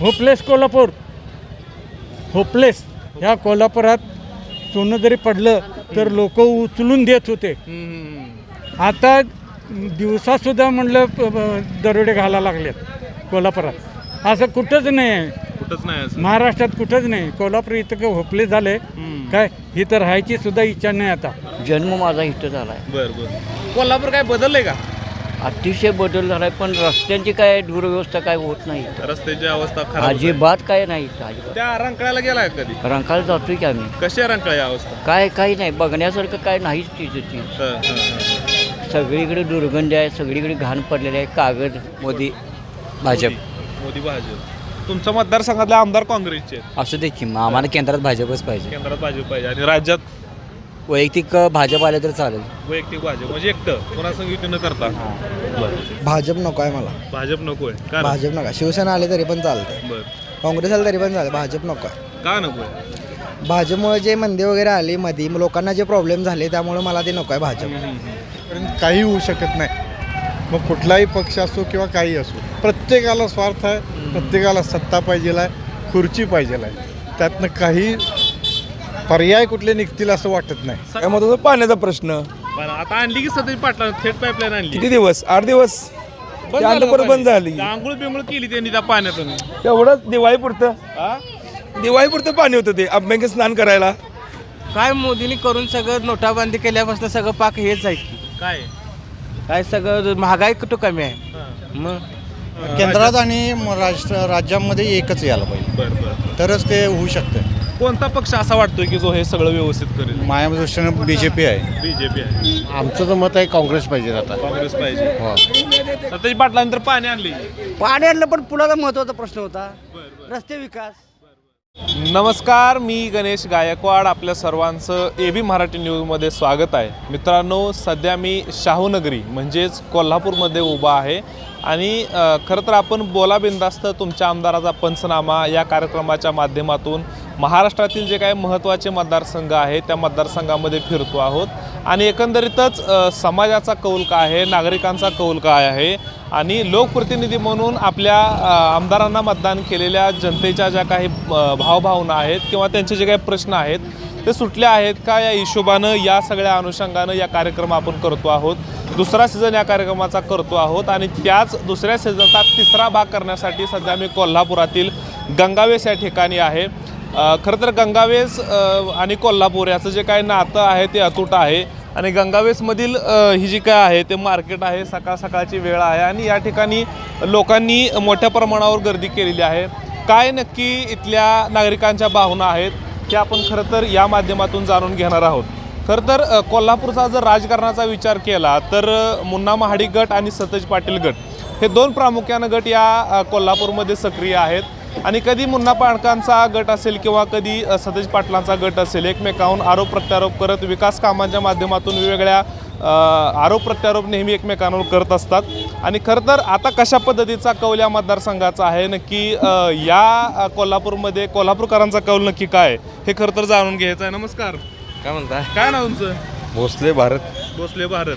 Hopeless Kolhapur, hopeless. ह्या कोल्हापुरात सोनं जरी पडलं तर लोक उचलून देत होते. आता दिवसासुद्धा म्हणलं दरोडे घालायला लागलेत कोल्हापुरात. असं कुठंच नाही आहे, कुठंच नाही असं. महाराष्ट्रात कुठंच नाही. कोल्हापूर इथं का होपले झाले काय, इथं राहायची सुद्धा इच्छा नाही. आता जन्म माझा इथं झाला आहे. बरं बरं. कोल्हापूर काय बदललंय का? अतिशय बदल झाला आहे, पण रस्त्यांची काय दुर्व्यवस्था काय होत नाही. रस्त्याची अवस्था खराब आहे. अजिबात काय नाही इथं, अजिबात. त्या रंकाळ्याला गेलाय कधी? रंकाळा जातोय की आम्ही. कशी आहे रंकाळी अवस्था? काय काही नाही बघण्यासारखं, काय नाहीच तिथं. हं, हं, हं. सगळीकडे दुर्गंधी आहे, सगळीकडे घाण पडलेली आहे. कागद मोदी भाजप. मोदी भाजप. तुमच्या मतदारसंघातले आमदार काँग्रेसचे आहेत. असू दे की, आम्हाला केंद्रात भाजपच पाहिजे. केंद्रात भाजप पाहिजे आणि राज्यात वैयक्तिक भाजप आले तर चालेल. वैयक्तिक भाजप म्हणजे एकटं कोणासंग युती न करता. भाजप नको आहे मला. भाजप नकोय का? भाजप नका. शिवसेना आले तरी पण चालते, बर. काँग्रेस आले तरी पण चालते. भाजप नको आहे. का नकोय? भाजपमुळे जे मंदी वगैरे आली मध्ये, लोकांना जे प्रॉब्लेम झाले त्यामुळे मला ते नको आहे भाजप. कारण काही होऊ शकत नाही. मग कुठलाही पक्ष असो किंवा काही असो, प्रत्येकाला स्वार्थ आहे, प्रत्येकाला सत्ता पाहिजे आहे, खुर्ची पाहिजे आहे. त्यातनं काही पर्याय कुठले निघतील असं वाटत नाही. काय मग तुझा पाण्याचा प्रश्न बरं, आता आणली की सध्या पाटला थेट पाईपलाईन आणली. किती दिवस? 8 दिवस परत बंद झाली. आंघोळ बिंगोळ केली त्यांनी त्या पाण्यातून. तेवढंच दिवाळीपुरतं, दिवाळीपुरतं पाणी होतं ते अभ्यंग स्नान करायला. काय मोदींनी करून सगळं नोटाबंदी केल्यापासून सगळं पाक हेच आहे की काय काय सगळं महागाई कुठं कमी आहे. हां. मग केंद्रात आणि राज्यामध्ये एकच यायला पाहिजे, बरं बरं. तरच ते होऊ शकतं. कोणता पक्ष असा वाटतोय की जो हे सगळं व्यवस्थित करेल? माझ्या दृष्टीनं BJP आहे. बीजेपी आहे. आमचं तर मत आहे काँग्रेस पाहिजे आता. काँग्रेस पाहिजे. सत्तेज पाटलांतर पाणी आणली. पाणी आणलं, पण पुण्याचा महत्त्वाचा प्रश्न होता रस्ते विकास. नमस्कार, मी गणेश गायकवाड. आपल्या सर्वांचं AB मराठी न्यूजमध्ये स्वागत आहे. मित्रांनो, सध्या मी शाहूनगरी म्हणजेच कोल्हापूरमध्ये उभा आहे आणि खरं तर आपण बोला बिनधास्त तुमच्या आमदाराचा पंचनामा या कार्यक्रमाच्या माध्यमातून महाराष्ट्रातील जे काही महत्त्वाचे मतदारसंघ आहेत त्या मतदारसंघामध्ये फिरतो आहोत आणि एकंदरीतच समाजाचा कौल काय आहे, नागरिकांचा कौल काय आहे आणि लोकप्रतिनिधी म्हणून आपल्या आमदारांना मतदान केलेल्या जनतेच्या ज्या काही भावभावना आहेत किंवा त्यांचे जे काही प्रश्न आहेत ते सुटले आहेत का, या हिशोबानं या सगळ्या अनुषंगानं या कार्यक्रम आपण करतो आहोत. दुसरा सीझन या कार्यक्रमाचा करतो आहोत आणि त्याच दुसऱ्या सीझनचा तिसरा भाग करण्यासाठी सध्या मी कोल्हापुरातील गंगावेस या ठिकाणी आहे. खरं तर गंगावेस आणि कोल्हापूर याचं जे काही नातं आहे ते अतूट आहे आणि गंगावेसमधील ही जी काय आहे ते मार्केट आहे, सकाळ सकाळची वेळ आहे आणि या ठिकाणी लोकांनी मोठ्या प्रमाणावर गर्दी केलेली आहे. काय नक्की इथल्या नागरिकांच्या भावना आहेत ते आपण खरं तर या माध्यमातून जाणून घेणार आहोत. खरं तर कोल्हापूरचा जर राजकारणाचा विचार केला तर मुन्ना महाडिक गट आणि सतेज पाटील गट हे दोन प्रामुख्यानं गट या कोल्हापूरमध्ये सक्रिय आहेत आणि कधी मुन्ना पाटलांचा गट असेल किंवा कधी सतेज पाटलांचा गट असेल एकमेकांहून आरोप प्रत्यारोप करत विकास कामांच्या माध्यमातून वेगवेगळ्या आरोप प्रत्यारोप नेहमी एकमेकांवर करत असतात. आणि खरं तर आता कशा पद्धतीचा कौल या मतदारसंघाचा आहे, नक्की या कोल्हापूरमध्ये कोल्हापूरकरांचा कौल नक्की काय हे खरं तर जाणून घ्यायचं आहे. नमस्कार, काय म्हणताय? काय नाव तुमचं? भोसले भारत. भोसले भारत.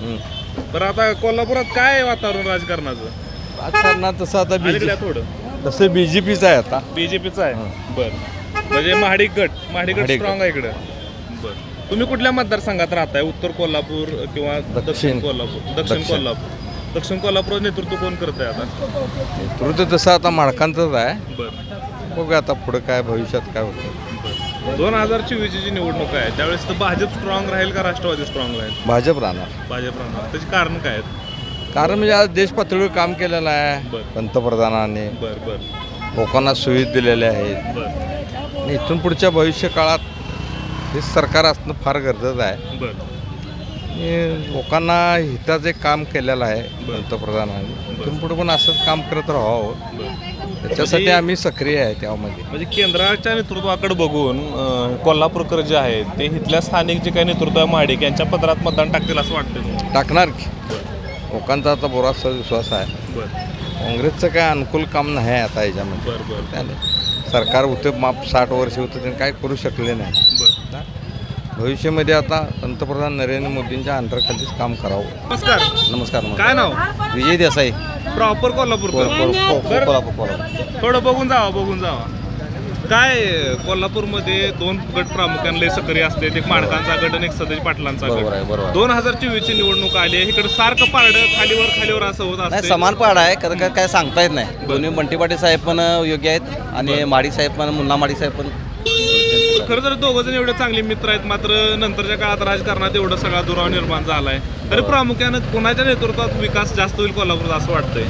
बरं, आता कोल्हापुरात काय आहे वातावरण राजकारणाचं? राजकारणात तसं आता अलीकडे थोडं तसं BJPचं आहे आता. बीजेपीचं आहे. बरं, म्हणजे महाडिक गट स्ट्रॉंग आहे इकडं. बरं, तुम्ही कुठल्या मतदारसंघात राहताय? उत्तर कोल्हापूर किंवा दक्षिण कोल्हापूर? दक्षिण कोल्हापूर नेतृत्व कोण करत आहे आता? नेतृत्व तसं आता माडकांचंच आहे. बरं, बघूया आता पुढं काय भविष्यात काय होतं. 2024 जी निवडणूक आहे त्यावेळेस तर भाजप स्ट्रॉंग राहील का राष्ट्रवादी स्ट्रॉंग राहील? भाजप राहणार. भाजप राहणार. त्याची कारण काय आहेत? कारण म्हणजे आज देश पातळीवर काम केलेलं आहे बरं. पंतप्रधानांनी. बरं बरं लोकांना सुविधा दिलेल्या आहेत. बरं आणि इथून पुढच्या भविष्य काळात हे सरकार असणं फार गरजेचं आहे. बरं आणि लोकांना हिताचे काम केलेलं आहे पंतप्रधानांनी. इथून पुढे पण असंच काम करत राहावं त्याच्यासाठी आम्ही सक्रिय आहे त्यामध्ये. म्हणजे केंद्राच्या नेतृत्वाकडे बघून कोल्हापूरकर जे आहेत ते इथल्या स्थानिक जे काही नेतृत्व आहे महाडिक यांच्या पत्रात मतदान टाकतील असं वाटतं? टाकणार की. लोकांचा आता बराचसा विश्वास आहे. बरं काँग्रेसचं काय अनुकूल काम नाही आहे आता याच्यामध्ये. बरं बरं त्याने सरकार होतं माप 60 वर्ष होतं त्यांनी काय करू शकले नाही. बरं. भविष्यामध्ये आता पंतप्रधान नरेंद्र मोदींच्या अंडरखालीच काम करावं. नमस्कार. नमस्कार काय नाव? विजय देसाई प्रॉपर कोल्हापूर. थोडं बघून जावा. काय कोल्हापूरमध्ये 2 गट प्रामुख्याने लय सक्रिय असते, एक माडकांचा गट आणि एक सतेज पाटलांचा गट. 2024 निवडणूक आली आहे, इकडे सारखं पारडं खालीवर असं होत नाही असते. समान पाड आहे कधी काय सांगता येत नाही. दोन्ही बंटी पाटील साहेब पण योग्य आहेत आणि माडी साहेब पण मुन्ना माडी साहेब पण. खरं तर दोघं जण एवढे चांगले मित्र आहेत, मात्र नंतरच्या काळात राजकारणात एवढा सगळा दुरावा निर्माण झालाय. तरी प्रामुख्यानं कोणाच्या नेतृत्वात विकास जास्त होईल कोल्हापूरात असं वाटतंय?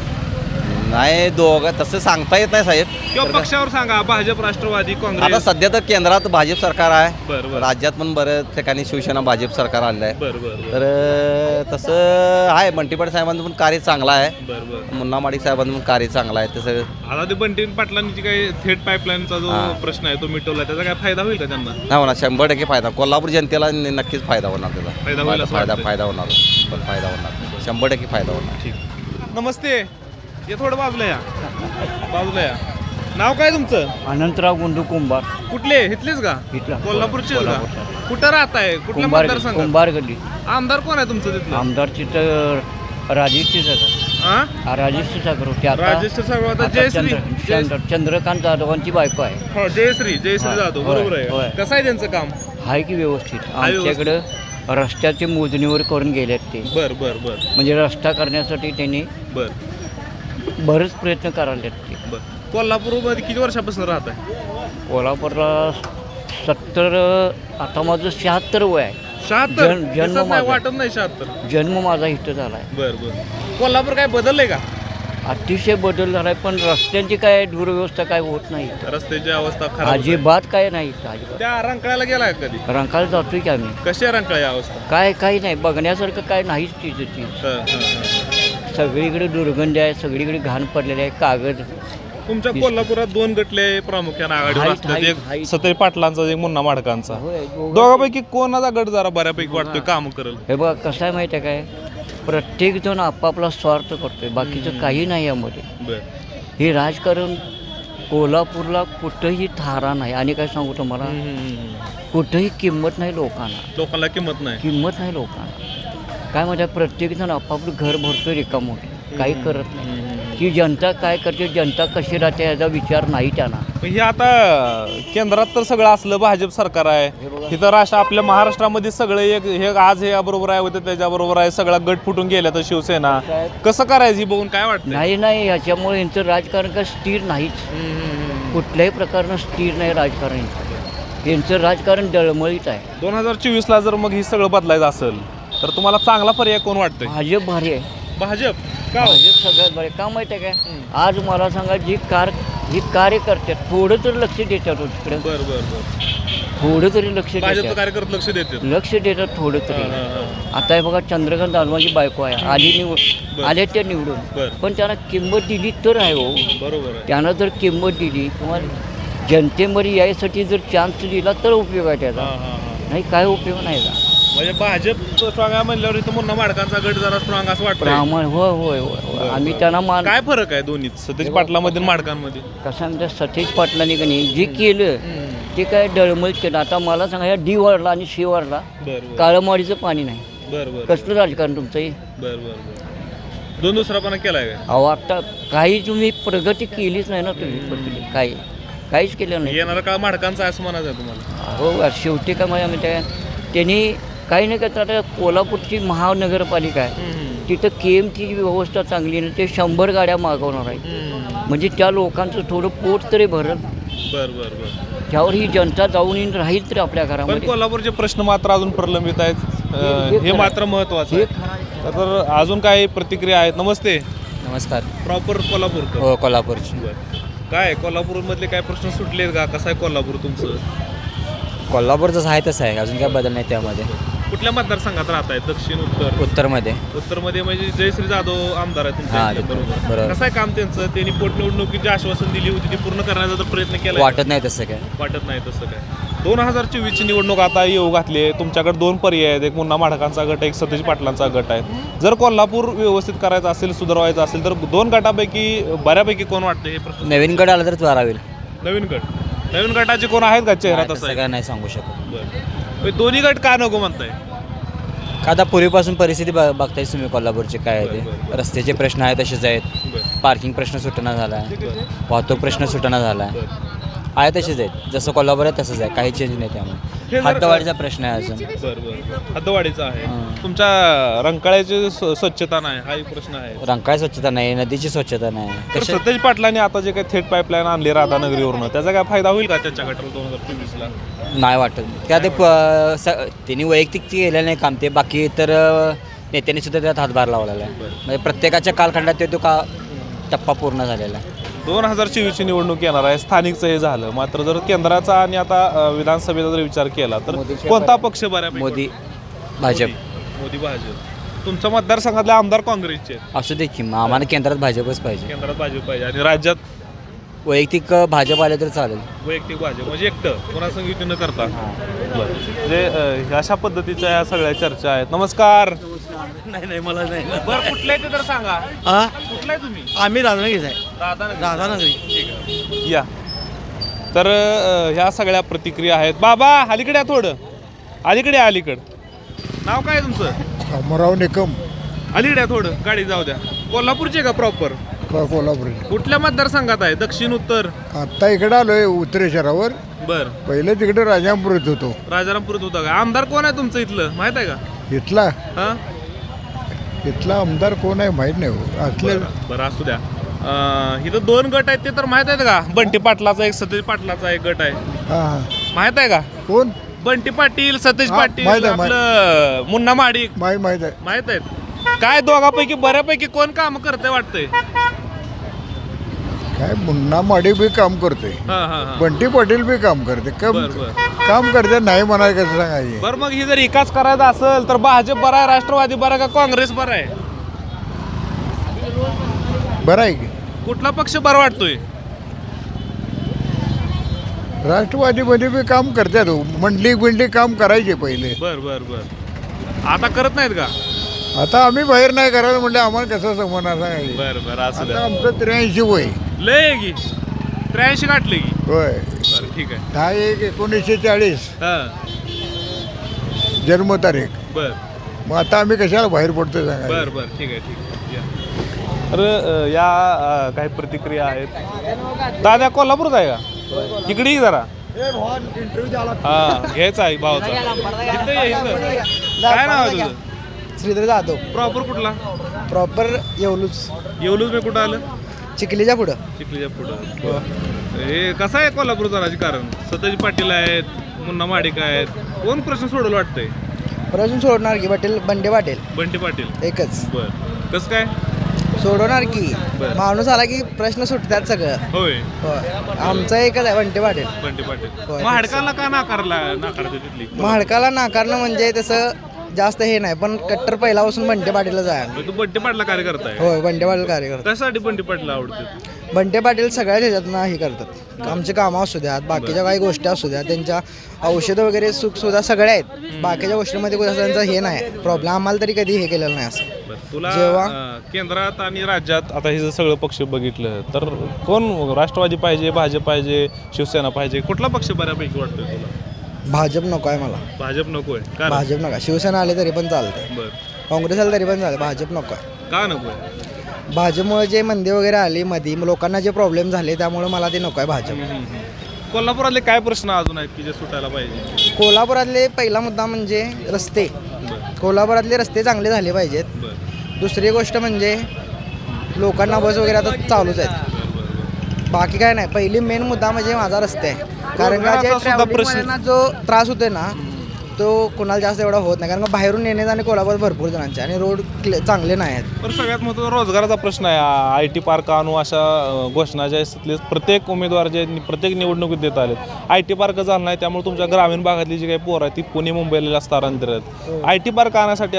नाही दोघं तसं सांगता येत नाही साहेब. किंवा पक्षावर सांगा, भाजप, राष्ट्रवादी, आता काँग्रेस. सध्या तर केंद्रात भाजप सरकार आहे. बरं. राज्यात पण बऱ्याच ठिकाणी शिवसेना भाजप सरकार आलेलं आहे. बरं. तर तसं आहे बंटी पाटील साहेबांचं पण कार्य चांगलं आहे. बरं. मुन्ना माडी साहेबांचं पण कार्य चांगलं आहे. तसं आता ते बंटी पाटलांची काही थेट पाईपलाईनचा जो प्रश्न आहे तो मिटवला, त्याचा काय फायदा होईल का त्यांना? नाही होणार 100% फायदा. कोल्हापूर जनतेला नक्कीच फायदा होणार त्याचा. फायदा होईल असं वाटतंय. फायदा होणार. 100% फायदा होणार. ठीक. नमस्ते. ये थोडं बाजूला या. नाव काय तुमचं? अनंतराव गुंडू कुंभार. कुठले? इथलेच का? इथला. कोल्हापूरचे का? कोल्हापूरचा. कुठं राहताय? कुठल्या कुंभार मतदारसंघात? कुंभार गल्ली. आमदार कोण आहे तुमचं तिथलं? आमदारची तर राजेशची जागा. हा? राजेशची जागा होती आता. राजेश सर्वात आता जयश्री. चंद्रकांत जाधवांची बायको आहे. हो, जयश्री जाधव. होय, बरोबर होय. आहे. कसं आहे त्यांचं काम? आहे की व्यवस्थित. आहे व्यवस्थित. आमच्याकडं रस्त्याची मोजणीवर करून गेलेत ते. बर. म्हणजे रस्ता करण्यासाठी त्यांनी बर. बरेच प्रयत्न करायलेत ते. कोल्हापूरमध्ये किती वर्षापासून राहत आहे? कोल्हापूरला 70, आता माझं 76 वय आहे. 76? जन्म दिसत नाही, माझा. वाटत नाही 76. जन्म माझा इथं झाला आहे. बर. कोल्हापूर काय बदललंय का? अतिशय बदल झाला आहे, पण रस्त्यांची काय दुर्व्यवस्था काय होत नाही इथं. रस्त्याची अवस्था खराब आहे. अजिबात काय नाही इथं अजिबात. त्या रंकाळ्याला गेलाय कधी? रंकाळा जातोय की आम्ही. कशी आहे रंकाळी अवस्था? काय काही नाही बघण्यासारखं काय नाहीच तिथं. सगळीकडे दुर्गंधी आहे, सगळीकडे घाण पडलेली आहे. कागद. तुमच्या कोल्हापुरात 2 गटले प्रामुख्याने आघाडीवर आहेत, असतात, आहेत, एक आहेत. सतेज पाटलांचा, एक मुन्ना माडकांचा. होय, दोघांपैकी कोणाचा गट जरा बऱ्यापैकी वाटतोय काम करेल? हे बघा कसं आहे माहिती आहे काय, प्रत्येक जण आपापला स्वार्थ करतोय, बाकीचं काही नाही यामध्ये. बर. हे राजकारण कोल्हापूरला कुठंही थारा नाही. आणि काय सांगू तुम्हाला, कुठंही किंमत नाही लोकांना किंमत नाही लोकांना. काय म्हणजे प्रत्येकजण आपापलं घर भरतोय, रिकाम होते, काही करत नाही. की जनता काय करते, जनता कशी राहते याचा विचार नाही त्यांना. हे आता केंद्रात तर सगळं असलं भाजप सरकार आहे, इथं आपल्या महाराष्ट्रामध्ये सगळे हे आज हे बरोबर आहे, होते त्याच्याबरोबर आहे, सगळा गट फुटून गेला तर शिवसेना. कसं करायची बघून काय वाटतं? नाही याच्यामुळे यांचं राजकारण काय स्थिर नाहीच. कुठल्याही प्रकारनं स्थिर नाही राजकारण यांचं राजकारण डळमळीत आहे. 2024ला जर मग हे सगळं बदलायचं असेल तर तुम्हाला चांगला पर्याय कोण वाटतंय? भाजप भारी आहे. भाजप का? भाजप सगळ्यात भारी. का माहिती आहे काय, आज मला सांगा जी कार्य करतात थोडं तरी लक्ष देतात तिकडे. बर. थोडं तरी लक्ष भाजपचं देतात, कार्यकर्ते लक्ष देतात थोडं तरी. आता हे बघा चंद्रकांत जाधवांची बायको आहे, आले ते निवडून, पण त्यांना किंमत दिली तर आहे हो. बरोबर आहे. त्यांना जर किंमत दिली किंवा जनतेमध्ये यायसाठी जर चान्स दिला तर उपयोग आहे त्याचा. नाही काय उपयोग नाही का. म्हणजे भाजप स्ट्रॉंग आहे म्हणल्यावर इथं मुन्ना माडकांचा गट जरा स्ट्रॉंग असं वाटतं. होय. आम्ही त्यांना काय फरक आहे दोन्हीत, सतेज पाटलामध्ये माडकांमध्ये? कसं आमच्या सतेज पाटलांनी का नाही जे केलं ते काय डळमळीत केलं. आता मला सांगा, या डी वाढला आणि शी वाढला, काळमाडीचं पाणी नाही. बरं. कसलं राजकारण तुमचं हे? बरं. 2 दुसरापणा केलाय काय? अहो आता काही तुम्ही प्रगती केलीच नाही ना तुम्ही. काहीच केलं नाही. येणारा काळ माडकांचा असं म्हणायचं आहे तुम्हाला? हो, शेवटी काय म्हणजे त्यांनी काही नाही करता. आता कोल्हापूरची महानगरपालिका आहे, तिथं KMची व्यवस्था चांगली नाही, ते 100 गाड्या मागवणार आहे. म्हणजे त्या लोकांचं थोडं पोट तरी भरल. बरं. त्यावर ही जनता जाऊन येऊन राहील तरी आपल्या पण घरामध्ये. कोल्हापूरचे प्रश्न मात्र अजून प्रलंबित आहेत, हे मात्र महत्वाचं आहे. तर अजून काही प्रतिक्रिया आहेत? नमस्ते. नमस्कार. प्रॉपर कोल्हापूर? हो कोल्हापूरची. काय कोल्हापूरमधले काय प्रश्न सुटलेत का? कसं आहे कोल्हापूर तुमचं? कोल्हापूर जसं आहे तसं आहे, अजून काय बदल नाही त्यामध्ये. कुठल्या मतदारसंघात राहत आहे? दक्षिण, उत्तर? उत्तरमध्ये म्हणजे जयश्री जाधव आमदार आहेत तुमच्या. बरोबर. कसं आहे काम त्यांचं? त्यांनी पोटनिवडणुकीची आश्वासन दिली होती ती पूर्ण करण्याचा तर प्रयत्न केला? वाटत नाही तसं काय. 2024ची निवडणूक आता येऊ घातली आहे. तुमच्याकडे 2 पर्याय आहेत, एक मुन्ना माडकांचा गट, एक सतेज पाटलांचा गट आहे. जर कोल्हापूर व्यवस्थित करायचं असेल, सुधारवायचं असेल तर 2 गटापैकी बऱ्यापैकी कोण वाटतं हे प्रश्न? नवीन गट आला तर बरा होईल. नवीन गटाचे कोण आहेत का चेहरा? तसं काय नाही सांगू शकत. बरं. दोन्ही गट का नको म्हणताय? का आता पूर्वीपासून परिस्थिती बघताय तुम्ही कोल्हापूरचे काय आहे ते रस्त्याचे प्रश्न आहेत तसेच आहेत, पार्किंग प्रश्न सुटना झाला आहे, वाहतूक प्रश्न सुटना झाला आहे तसेच आहेत, जसं कोल्हापूर आहे तसंच आहे, काही चेंज नाही त्यामुळे. हद्दवाढीचा प्रश्न आहे अजून. बरं हद्दवाढीचा आहे. तुमच्या रंकाळ्याची स्वच्छता नाही हा एक प्रश्न आहे. रंकाळी स्वच्छता नाही, नदीची स्वच्छता नाही. तर सतेज पाटलांनी आता जे काही थेट पाईपलाईन आणली राधानगरीवरून त्याचा काय फायदा होईल का त्यांच्या गटाला 2024ला? नाही वाटत. त्या ते त्यांनी वैयक्तिक केलेलं नाही काम, ते बाकी इतर नेत्यांनी सुद्धा त्यात हातभार लावलेला आहे. म्हणजे प्रत्येकाच्या कालखंडात तो का टप्पा पूर्ण झालेला आहे. 2024ची निवडणूक येणार आहे. स्थानिकचं हे झालं, मात्र जर केंद्राचा आणि आता विधानसभेचा जर विचार केला तर कोणता पक्ष बऱ्यापैकी? मोदी भाजप. मोदी भाजप. तुमच्या मतदारसंघातले आमदार काँग्रेसचे असू दे की मग आम्हाला केंद्रात भाजपच पाहिजे. केंद्रात भाजप पाहिजे आणि राज्यात वैयक्तिक भाजप आले तर चालेल. वैयक्तिक भाजप म्हणजे एकटं कोणासंग युती न करता. बरं म्हणजे अशा पद्धतीच्या या सगळ्या चर्चा आहेत. नमस्कार. नाही मला नाही. बरं कुठलं आहे ते तर सांगा. कुठलं आहे तुम्ही? आम्ही राधानगरीच आहे. राधानगरी. ठीक आहे या. तर ह्या सगळ्या प्रतिक्रिया आहेत. बाबा अलीकडे थोडं अलीकडे नाव काय तुमचं? अमराव निकम अलीकडे थोडं गाडी जाऊ द्या. कोल्हापूरचे का प्रॉपर? कोल्हापूर. कुठल्या मतदारसंघात आहे? दक्षिण उत्तर? आता इकडे आलोय उतरेश्वरावर. बर पहिले तिकडे राजापूरत होतो. राजारामपुरात होता का? आमदार कोण आहे तुमचं इथलं माहित आहे का? इथला हा आमदार कोण आहे माहित नाही असले. बरं असू द्या. इथं 2 गट आहेत ते तर माहित आहेत का? बंटी पाटलाचा एक सतेज पाटलाचा एक गट आहे. माहित आहे का? कोण? बंटी पाटील सतेज हा, पाटील माहित आहे, आपलं मुन्ना माडिक माहित आहे. माहित आहेत. काय दोघांपैकी बऱ्यापैकी कोण काम करते वाटतंय? काय मुन्ना माडी बी काम करते, बंटी पाटील बी काम करते. काम करते नाही म्हणाय कसं सांगायचे. बरं मग ही जर विकास करायचा असेल तर भाजप बरा आहे, राष्ट्रवादी बरा का काँग्रेस बरा आहे? बरं आहे की कुठला पक्ष बरा वाटतोय? राष्ट्रवादीमध्ये बी काम करतात. मंडली काम करायचे पहिले. बर आता करत नाहीत का? आता आम्ही बाहेर नाही करायला म्हणलं आम्हाला कसं समजणार सांगायचे. बरं असं आता आमचं 83 वय लय की 83 गाठले की. होय. बरं ठीक आहे. 10/1/1940 जन्मतारीख. बर मग आता आम्ही कशाला बाहेर पडतो सांगा. बरं ठीक आहे या. तर या काही प्रतिक्रिया आहेत. दादा कोल्हापूरच आहे का? इकडे ये जरा. हा घ्यायचा आहे भावाचा. इथं ये, इथं. काय नाव आहे तुझं? श्रीधर जाधव. प्रॉपर कुठला? प्रॉपर येवलूच. येवलूच मी कुठं आलं? चिखलीच्या पुढं. चिखलीच्या पुढं. हे कसं आहे कोल्हापूरचं राजकारण? सतेज पाटील आहेत, मुन्ना माडिक आहेत. कोण प्रश्न सोडवलं वाटतंय? प्रश्न सोडणार की बंडे पाटील. बंटी पाटील एकच. बर कसं काय सोडवणार की माणूस आला की प्रश्न सुटतात सगळं. होय. आमचा एकच आहे बंटे पाटील. बंटी पाटील. महाडकाला का नाकारते तिथली? महाडकाला नाकारणं म्हणजे तसं जास्त हे नाही, पण कट्टर पहिल्यापासून बंटे पाटीलच आहे. तू बंटी पाटला कार्य करताय? होय बंटे पाटील कार्यकर्ता. कशासाठी बंटी पाटला आवडते? बंटे पाटील सगळ्याच ह्याच्यातनं हे करतात. आमचे कामं असू द्यात, बाकीच्या काही गोष्टी असू द्या, त्यांच्या औषधं वगैरे सुखसुविधा सगळ्या आहेत. बाकीच्या गोष्टींमध्ये त्यांचं हे नाही प्रॉब्लेम. आम्हाला तरी कधी हे केलेलं नाही असं. तुला केंद्रात आणि राज्यात आता हे जर सगळं पक्ष बघितलं तर कोण? राष्ट्रवादी पाहिजे, भाजप पाहिजे, शिवसेना पाहिजे? कुठला पक्ष बऱ्यापैकी वाटतोय तुला? भाजप नको आहे मला. भाजप नकोय? भाजप नका. शिवसेना आले तरी पण चालते, बर काँग्रेस आले तरी पण चालते. भाजप नको आहे. का नकोय? भाजपमुळे जे मंदी वगैरे आली मध्ये, लोकांना जे प्रॉब्लेम झाले त्यामुळे मला ते नको आहे भाजप. कोल्हापुरातले काय प्रश्न अजून आहेत की जे सुटायला पाहिजे? कोल्हापुरातले पहिला मुद्दा म्हणजे रस्ते. कोल्हापुरातले रस्ते चांगले झाले पाहिजेत. दुसरी गोष्ट म्हणजे लोकांना बस वगैरे आता चालूच आहेत. बाकी काय नाही. पहिली मेन मुद्दा म्हणजे माझा रस्ते आहे. कारण का जे ट्रॅव्हलिंगवाल्यांना जो त्रास होतोय ना तो कुणाला जास्त एवढा होत नाही. कारण का बाहेरून येणे जाणे कोल्हापुरात भरपूर जणांचे आणि रोड चांगले नाही आहेत. पण सगळ्यात महत्त्वाचा रोजगाराचा प्रश्न आहे. IT पार्क आणू अशा घोषणा ज्या आहेत प्रत्येक उमेदवार जे प्रत्येक निवडणुकीत देत आलेत. IT पार्क झालं नाही त्यामुळे तुमच्या ग्रामीण भागातली जी काही पोरं आहेत ती पुणे मुंबईला स्थलांतरित आहेत. IT पार्क आणण्यासाठी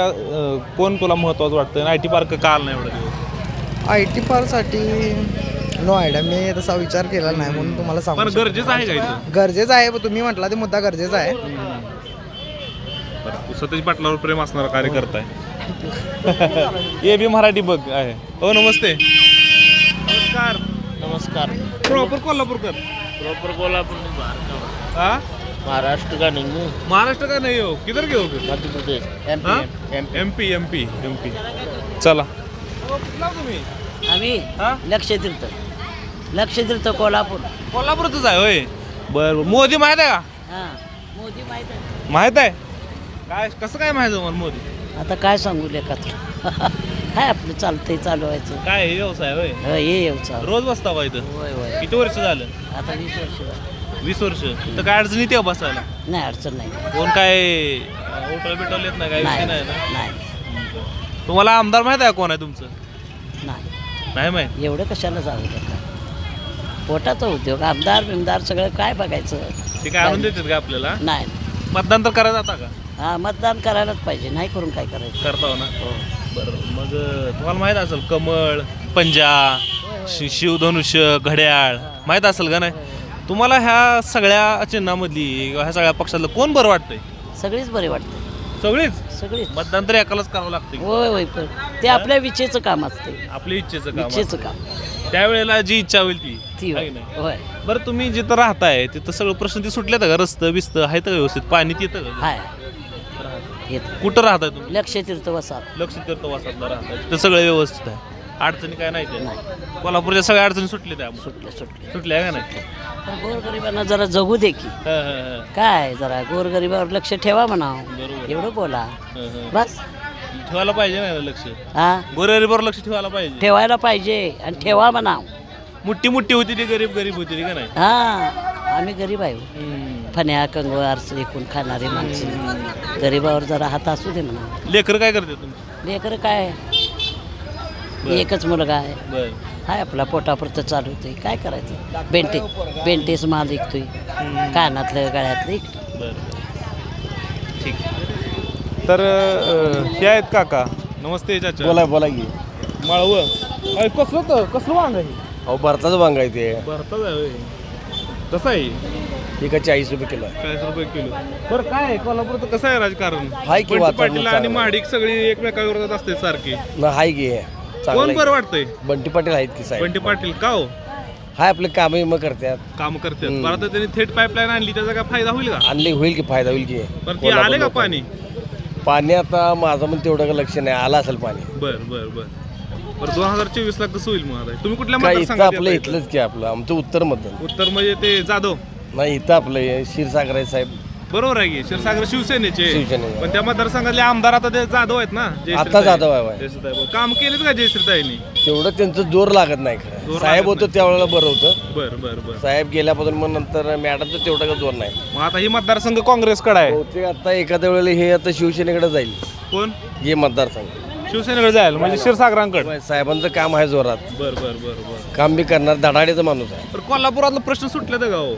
कोण तुला महत्त्वाचं वाटतं? IT पार्क का आलं नाही एवढं दिवस? IT पार्कसाठी नो आयडिया. मी तसा विचार केला नाही म्हणून तुम्हाला सांगू. पण गरजेचं आहे का इथं? गरजेचं आहे. तुम्ही म्हटला ते मुद्दा गरजेचा आहे. सतेज पाटलावर प्रेम असणारा कार्यकर्ता आहे. AB मराठी बघ आहे. हो नमस्ते. नमस्कार. नमस्कार. प्रॉपर कोल्हापूरकर? प्रॉपर कोल्हापूर. हा महाराष्ट्र का नहीं महाराष्ट्र का नहीं हो किधर के हो फिर? मध्य प्रदेश हाँ? एमपी चला कुठला तुम्ही आम्ही हा? लक्षतीर्थ कोल्हापूर. कोल्हापूरच आहे होय. बर मोदी माहित आहे का? हां मोदी माहीत आहे. माहित आहे काय कसं काय माहित आहे मला मोदी? आता काय सांगू लेखा काय आपलं चालतंय चालवायचं. काय हे व्यवसाय होय हे येऊ चाल. रोज बसता बा इथं? होय होय. किती वर्ष झालं? आता 20 वर्ष झाली. 20 वर्ष तर काय अडचण येते का बसायला? नाही अडचण नाही. कोण काय होटल बिटल येत नाही काय विषय नाही ना? नाही तुम्हाला आमदार माहित आहे कोण आहे तुमचं? नाही नाही माहित. एवढं कशाला जाऊ का पोटाचा उद्योग आमदार बिमदार सगळं काय बघायचं. ते काय आणून देतात का आपल्याला? नाही मतदान तर करायचं आता का? हा मतदान करायलाच पाहिजे नाही करून काय करायचं. करता ना. हो बरं मग तुम्हाला माहित असेल कमळ पंजा शिवधनुष्य घड्याळ माहित असेल का नाही? तुम्हाला ह्या सगळ्या चिन्हामधली ह्या सगळ्या पक्षातलं कोण बरं वाटतंय? सगळीच बरे वाटते. सगळीच मतदान तर एकालाच करावं लागतं. होय होय पण ते आपल्या विचेचं काम असते. आपल्या इच्छेचं काम इच्छेचं काम त्यावेळेला जी इच्छा होईल ती ती आहे की नाही? होय बरं तुम्ही जिथं राहताय तिथं सगळं प्रश्न ते सुटलेत का? रस्तं बिस्त आहेत का व्यवस्थित? पाणी येतं का? हाय येत कुठं राहताय तुम्ही? लक्षतीर्थ वसात. लक्षतीर्थवासातला राहताय तिथं सगळं व्यवस्थित आहे? अडचणी काय नाही त्या? नाही कोल्हापूरच्या सगळ्या अडचणी सुटल्या त्या सुटले सुटल्या का नाही? पण गोरगरिबांना जरा जगू दे की काय जरा गोरगरिबावर लक्ष ठेवा म्हणा. बरोबर. एवढं बोला बस. ठेवायला पाहिजे ना लक्ष. हा गोरगरीबावर लक्ष ठेवायला पाहिजे. ठेवायला पाहिजे आणि ठेवा म्हणा. मोठी होती ती गरीब होती ती का नाही? हा आम्ही गरीब आहे. फण्या कंगवार एकूण खाणारी माणसं गरीबावर जरा हात असू दे म्हणा. लेकर काय करते तुम्ही? लेकर काय एकच मुलगा आहे. बर हाय आपला पोटापुरतं चालू होते काय करायचं. बेंटेच माल विकतोय कानातलं गळ्यातलं विकतोय. बर ठीक. तर हे आहेत काका. नमस्ते चाचा. बोला की माळवं कसलं वांग आहे? अहो भरताचं वांग आहे ते. भरताच आहे होय. कसं आहे? हे का 40 रुपये किलो 40 रुपये किलो. बरं काय आहे कोल्हापूरचं कसं आहे राजकारण? हाय की बंटी वातावरण पाटील आणि चांगलं. महाडिक सगळी एकमेकाविरोधात असते सारखी. ना हाय की कोण बरं वाटतंय? बंटी पाटील आहेत की साहेब. बंटी पाटील का हो? हाय आपले कामं मग करतात. काम करतात. बरं तर त्यांनी थेट पाईपलाईन आणली त्याचा काय फायदा होईल का? आणली होईल की फायदा होईल की. पण ती आले का पाणी? पाणी आता माझं पण तेवढं का लक्ष नाही आलं असेल पाणी. बरं 2024 ला कसं होईल मग आता? तुम्ही कुठल्या काय इथं मतदारसंघात आपलं येताय? इथलंच की आपलं आमचं उत्तर मतदान. उत्तर म्हणजे ते जाधव. नाही इथं आपलं हे क्षीरसागर आहे साहेब. बरोबर आहे की क्षीरसागर शिवसेनेचे. शिवसेनेचे. पण त्या मतदारसंघातले आमदार आता ते जाधव आहेत ना. आता जाधव आहे बाय. जयश्रीताई. काम केलेत का जयश्रीताईंनी? तेवढं त्यांचं जोर लागत नाही खरं. जोर साहेब लागत होतं त्यावेळेला बरं होतं. बरं साहेब गेल्यापासून मग नंतर मॅडमचं तेवढं का जोर नाही. मग आता ही मतदारसंघ काँग्रेसकडे आहे. बहुतेक आता एखाद्या वेळेला हे आता शिवसेनेकडे जाईल कोण? हे मतदारसंघ. शिवसेनेकडे जायला म्हणजे क्षीरसागरांकडे. साहेबांचं काम आहे जोरात. बरं काम बी करणार धडाडीचा माणूस आहे. तर कोल्हापुरातला प्रश्न सुटले तर का हो?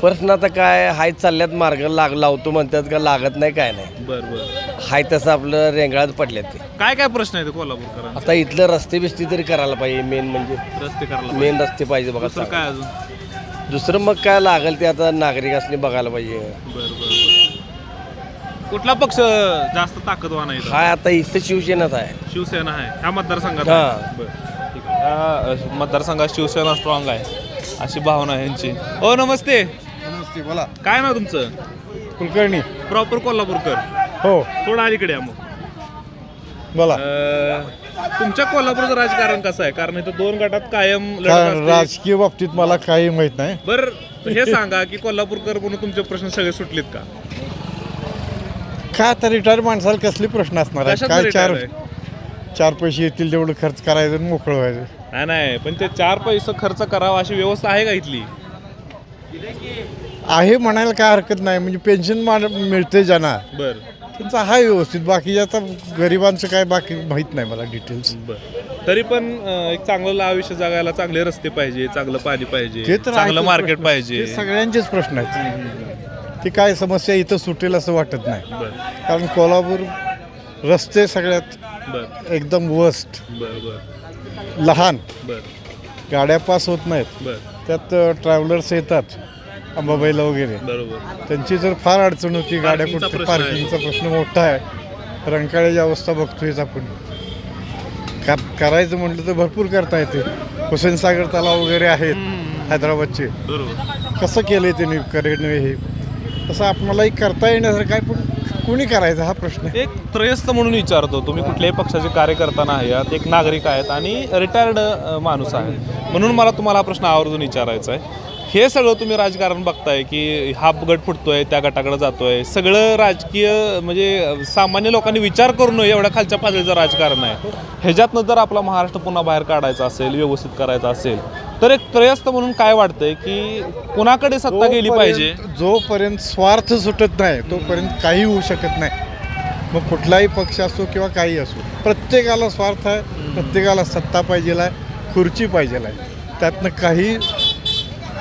प्रश्न आता काय हाय चालल्यात मार्ग लावतो म्हणतात का लागत नाही काय नाही. बरं हाय तसं आपलं रेंगाळात पडल्यात ते. काय प्रश्न आहे कोल्हापूरकरांचा? आता इथलं रस्ते बिस्ते तरी करायला पाहिजे. मेन म्हणजे रस्ते करायला मेन रस्ते पाहिजे बघा. दुसरं काय अजून? दुसरं मग काय लागेल ते आता नागरिकांनी बघायला पाहिजे. बरं कुठला पक्ष जास्त ताकदवान आहे इथं? हाय आता इथं शिवसेनाच आहे. शिवसेना आहे ह्या मतदारसंघात. हा. बरं ठीक आहे. ह्या मतदारसंघात शिवसेना स्ट्रॉंग आहे अशी भावना आहे यांची. ओ नमस्ते. नमस्ते बोला. काय नाव तुमचं? कुलकर्णी. प्रॉपर कोल्हापूरकर. हो थोडं अलीकडे या मग. बोला. तुमच्या कोल्हापूरचं राजकारण कसं आहे? कारण इथं 2 गटात कायम लढत असते. राजकीय बाबतीत मला काही माहित नाही. बरं हे सांगा की कोल्हापूरकर म्हणून तुमचे प्रश्न सगळे सुटलेत का? काय आता रिटायर माणसाला कसले प्रश्न असणार आहे? कशात काय retire आहे? चार पैसे येतील तेवढं खर्च करायचं आणि मोकळं व्हायचं. नाही पण ते 4 पैसे खर्च करावा अशी व्यवस्था आहे का इथली? आहे म्हणायला काय हरकत नाही. म्हणजे पेन्शन मिळते ज्यांना बरं त्यांचं आहे व्यवस्थित. बाकी आता गरिबांचं काय बाकी माहीत नाही मला डिटेल्स. बरं तरी पण एक चांगलं आयुष्य जगायला चांगले रस्ते पाहिजे, चांगलं पाणी पाहिजे, ते तर चांगलं आहेच मार्केट प्रश्न. पाहिजे. ते सगळ्यांचेच प्रश्न आहेत. ते काय समस्या इथं सुटेल असं वाटत नाही. बरं कारण कोल्हापूर रस्ते सगळ्यात बरं एकदम वर्स्ट. बरं लहान बरं गाड्या पास होत नाहीत. बरं त्यात ट्रॅव्हलर्स येतात अंबाबाईला वगैरे. बरोबर. त्यांची जर फार अडचण होती. गाड्या पार्किंगचा कुठे प्रश्न आहे. पार्किंगचा प्रश्न मोठा आहे. रंकाळ्याची अवस्था बघतोयच आपण. करायचं म्हटलं तर भरपूर करता येते. हुसेन सागर तलाव वगैरे आहेत हैदराबादचे. बरोबर. कसं केलंय त्यांनी करेन हे तसं आपणालाही करता येण्यासारखं आहे, पण कोणी करायचा हा प्रश्न आहे. एक त्रयस्थ म्हणून विचारतो, तुम्ही कुठल्याही पक्षाचे कार्यकर्ता नाही आहात, एक नागरिक आहेत आणि रिटायर्ड माणूस आहे, म्हणून मला तुम्हाला हा प्रश्न आवर्जून विचारायचा आहे. हे सगळं तुम्ही राजकारण बघताय की हा गट फुटतोय, त्या गटाकडे जातोय, सगळं राजकीय म्हणजे सामान्य लोकांनी विचार करून एवढ्या खालच्या पातळीचं राजकारण आहे. ह्याच्यातनं जर आपला महाराष्ट्र पुन्हा बाहेर काढायचा असेल, व्यवस्थित करायचा असेल, तर एक त्रयस्थ म्हणून काय वाटतंय की कुणाकडे सत्ता गेली पाहिजे? जोपर्यंत स्वार्थ सुटत नाही तोपर्यंत काही होऊ शकत नाही. मग कुठलाही पक्ष असो किंवा काही असो, प्रत्येकाला स्वार्थ आहे, प्रत्येकाला सत्ता पाहिजे आहे, खुर्ची पाहिजे आहे. त्यातनं काही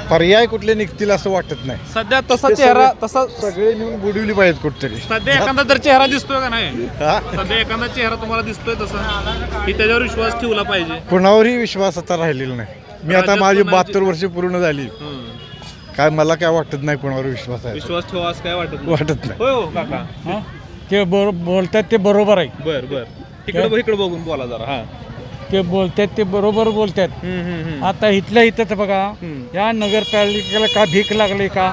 पर्याय कुठले निघतील असं वाटत नाही. सध्या तसा चेहरा तसा सगळे नेऊन बुडवली पाहिजेत कुठतरी. सध्या एखादा तर चेहरा दिसतोय का नाही? हा? सध्या एखादा चेहरा तुम्हाला दिसतोय तसा की त्याच्यावर विश्वास ठेवला पाहिजे? कुणावरही विश्वास आता राहिलेला नाही. मी आता माझी 72 वर्ष पूर्ण झाली, काय मला काय वाटत नाही कोणावर विश्वास आहे. विश्वास ठेवा असं काय वाटत वाटत नाही. होय हो काका? हां ते बोलतात ते बरोबर आहे. बर बर, इकडे बघून बोला जरा. हा, ते बोलतात ते बरोबर बोलतात. आता इथल्या इथंच बघा, या नगरपालिकेला का भीक लागली का?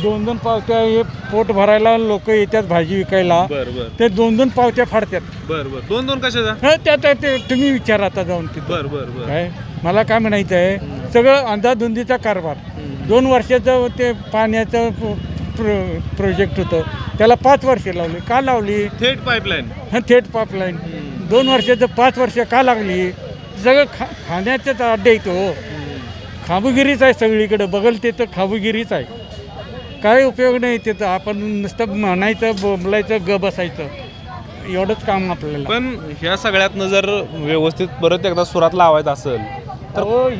2-2 पावत्या हे पोट भरायला लोक येतात भाजी विकायला, बर बर ते 2-2 पावत्या फाडतात. बर बर, 2-2 कशाचा? हं, त्यात ते तुम्ही विचारा आता जाऊन तिथं. बर बर बर. काय मला काय म्हणायचं आहे, सगळं अंधाधुंदीचा कारभार. 2 वर्षाचं ते पाण्याचं प्रोजेक्ट होतं, त्याला 5 वर्षे लावली. का लावली? थेट पाईपलाईन. हं, थेट पाईपलाईन. 2 वर्षाचं 5 वर्ष का लागली? सगळं खाण्याचंच अड्डे येतो. खाबुगिरीच आहे सगळीकडे, बघल ते तर खाबुगिरीच आहे. काय उपयोग नाही त्याचं. आपण नुसतं म्हणायचं, बोलायचं, ग बसायचं, एवढंच काम आपल्याला. पण ह्या सगळ्यातनं जर व्यवस्थित परत एकदा सुरात लावायचं असेल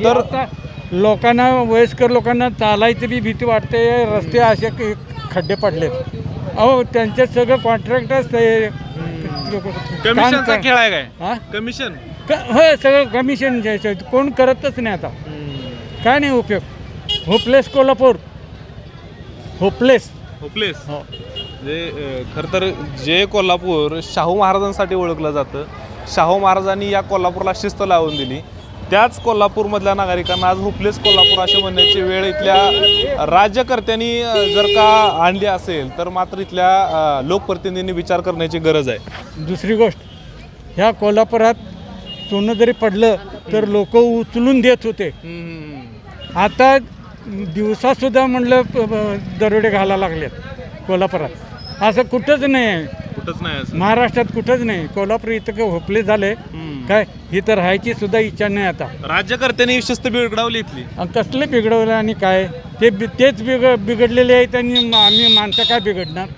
तर आता लोकांना, वयस्कर लोकांना चालायची बी भीती वाटते. रस्ते असे खड्डे पडलेत. अहो त्यांचे सगळं कॉन्ट्रॅक्टच कमिशनचा खेळ आहे काय? हां, कमिशन होय, सगळं कमिशन घ्यायचं. कोण करतच नाही आता. काय नाही उपयोग. Hopeless Kolhapur, hopeless. होपलेस. म्हणजे खरं तर जे कोल्हापूर शाहू महाराजांसाठी ओळखलं जातं, शाहू महाराजांनी या कोल्हापूरला शिस्त लावून दिली, त्याच कोल्हापूरमधल्या नागरिकांना आज होपलेस कोल्हापूर असे म्हणण्याची वेळ इथल्या राज्यकर्त्यांनी जर का आणली असेल तर मात्र इथल्या लोकप्रतिनिधींनी विचार करण्याची गरज आहे. दुसरी गोष्ट, ह्या कोल्हापुरात सोनं जरी पडलं तर लोक उचलून देत होते. आता दिवसासुद्धा म्हणलं दरोडे घालायला लागलेत कोल्हापुरात. असं कुठंच नाही आहे, कुठंच नाही असं. महाराष्ट्रात कुठंच नाही. कोल्हापूर इथं काय होपले झाले काय? इथं राहायची सुद्धा इच्छा नाही आता. राज्यकर्त्यांनी शिस्त बिघडवली इथली. कसले बिघडवलं आणि काय? तेच बिघडलेले आहेत आणि आम्ही माणसं काय बिघडणार?